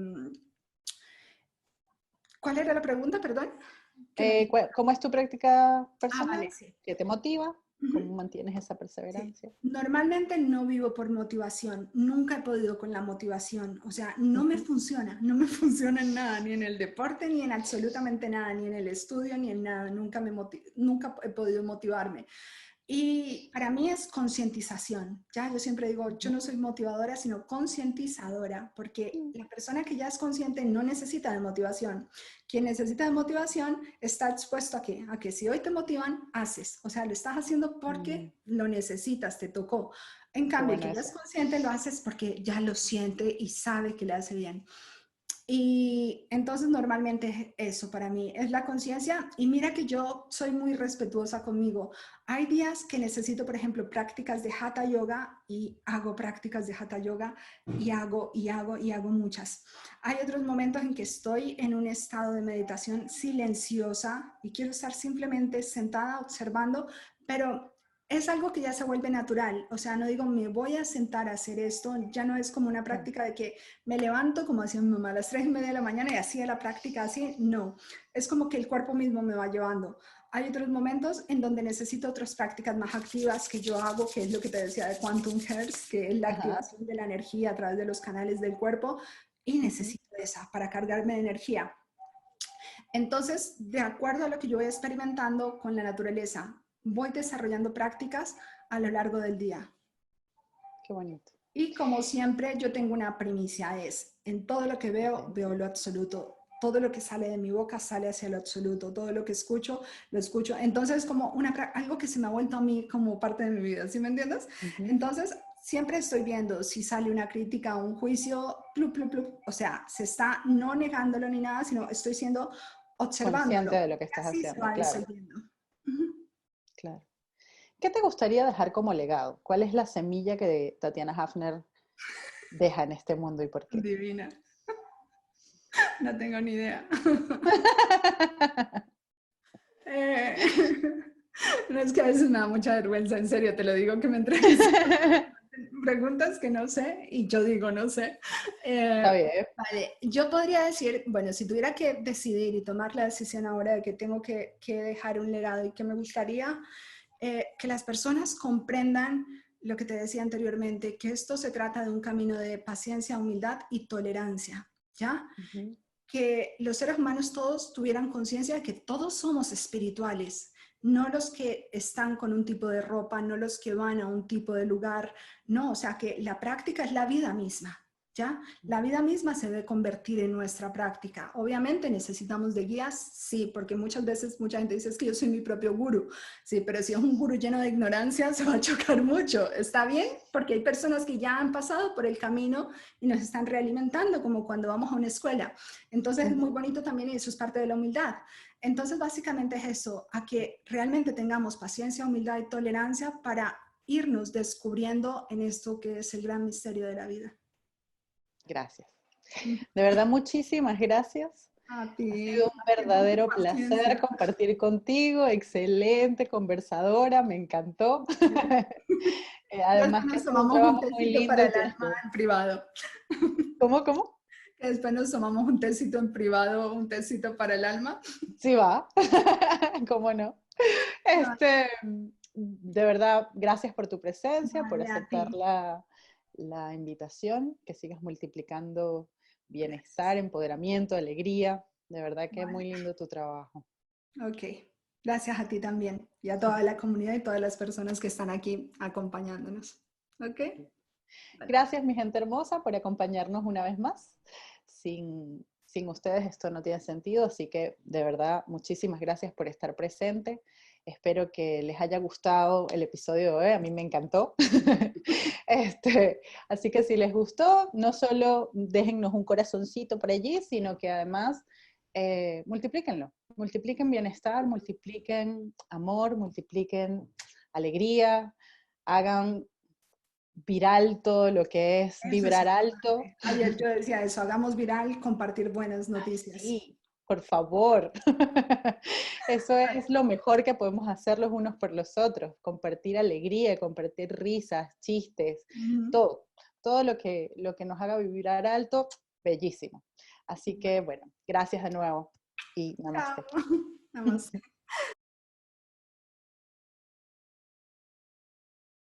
¿Cuál era la pregunta, perdón? ¿Qué me dijiste? ¿Cómo es tu práctica Ah, vale, personal? sí. ¿Qué te motiva? ¿Cómo Ujú. mantienes esa Sí. perseverancia? Normalmente no vivo por motivación, nunca he podido con la motivación, o sea, no me Ujú. funciona, no me funciona en nada, ni en el deporte, ni en absolutamente nada, ni en el estudio, ni en nada, nunca he podido motivarme. Y para mí es concientización, ¿ya? Yo siempre digo, yo Ujú. no soy motivadora, sino concientizadora, porque Mm. la persona que ya es consciente no necesita de motivación. Quien necesita de motivación está expuesto a que si hoy te motivan, haces. O sea, lo estás haciendo Mm, porque lo necesitas, te tocó. En qué cambio, el bueno que ya eso. es consciente lo haces porque ya lo siente y sabe que le hace bien. Y entonces normalmente eso para mí es la conciencia y mira que yo soy muy respetuosa conmigo. Hay días que necesito, por ejemplo, prácticas de Hatha Yoga y hago prácticas de Hatha Yoga y hago muchas. Hay otros momentos en que estoy en un estado de meditación silenciosa y quiero estar simplemente sentada observando, pero es algo que ya se vuelve natural, o sea, no digo me voy a sentar a hacer esto, ya no es como una Claro. práctica de que me levanto como hacía mi mamá a las 3:30 de la mañana y hacía la práctica así, no, es como que el cuerpo mismo me va llevando. Hay otros momentos en donde necesito otras prácticas más activas que yo hago, que es lo que te decía de Quantum Hertz, que es la Ajá. activación de la energía a través de los canales del cuerpo, y Ujú. necesito esa para cargarme de energía. Entonces, de acuerdo a lo que yo voy experimentando con la naturaleza, voy desarrollando prácticas a lo largo del día. Qué bonito. Y como siempre, yo tengo una primicia, es, en todo lo que veo, Sí. veo lo absoluto. Todo lo que sale de mi boca sale hacia lo absoluto. Todo lo que escucho, lo escucho. Entonces, como algo que se me ha vuelto a mí como parte de mi vida, ¿sí me entiendes? Ujú. Entonces, siempre estoy viendo si sale una crítica o un juicio, plup, plup, plup. O sea, se está no negándolo ni nada, sino estoy siendo Consciente observándolo. de lo que Y estás así se haciendo, va claro, disolviendo. Ujú. claro. ¿Qué te gustaría dejar como legado? ¿Cuál es la semilla que Tatiana Hafner deja en este mundo y por qué? Divina. No tengo ni idea. Eh, no es que a veces me da mucha vergüenza, en serio, te lo digo que me entrevistan preguntas que no sé y yo digo no sé. Está bien. Vale, yo podría decir, bueno, si tuviera que decidir y tomar la decisión ahora de que tengo que dejar un legado y que me gustaría que las personas comprendan lo que te decía anteriormente, que esto se trata de un camino de paciencia, humildad y tolerancia, ¿ya? Ujú. Que los seres humanos todos tuvieran conciencia de que todos somos espirituales, no los que están con un tipo de ropa, no los que van a un tipo de lugar, no, o sea que la práctica es la vida misma. ¿Ya? La vida misma se debe convertir en nuestra práctica. Obviamente necesitamos de guías, sí, porque muchas veces mucha gente dice es que yo soy mi propio gurú, sí, pero si es un gurú lleno de ignorancia se va a chocar mucho. ¿Está bien? Porque hay personas que ya han pasado por el camino y nos están realimentando, como cuando vamos a una escuela. Entonces es muy bonito también y eso es parte de la humildad. Entonces básicamente es eso, a que realmente tengamos paciencia, humildad y tolerancia para irnos descubriendo en esto que es el gran misterio de la vida. Gracias. De verdad, muchísimas gracias. A Ha ti, sido un a ti por tu verdadero placer paciencia. compartir contigo. Excelente conversadora, me encantó. Después Además que nos haces un tomamos un trabajo muy tecito lindo para y el alma en privado. ¿Cómo, cómo? Que después nos tomamos un tecito en privado, un tecito para el alma. Sí va, ¿cómo no? De verdad, gracias por tu presencia, por Vale, a aceptar ti. la invitación, que sigas multiplicando bienestar, Gracias. empoderamiento, alegría. De verdad que es Vale. muy lindo tu trabajo. Ok. Gracias a ti también y a toda la comunidad y todas las personas que están aquí acompañándonos. Ok. Vale. Gracias, mi gente hermosa, por acompañarnos una vez más. Sin ustedes esto no tiene sentido, así que de verdad, muchísimas gracias por estar presente. Espero que les haya gustado el episodio de hoy, a mí me encantó. Así que si les gustó, no solo déjennos un corazoncito por allí, sino que además multiplíquenlo. Multipliquen bienestar, multipliquen amor, multipliquen alegría, hagan viral todo lo que es Eso es vibrar alto. importante. Ayer yo decía eso, hagamos viral, compartir buenas Ay, noticias. sí, por favor. Eso es lo mejor que podemos hacer los unos por los otros, compartir alegría, compartir risas, chistes, Ujú. todo, todo lo que nos haga vibrar alto, bellísimo. Así que bueno, gracias de nuevo y Chao. namaste. Namaste.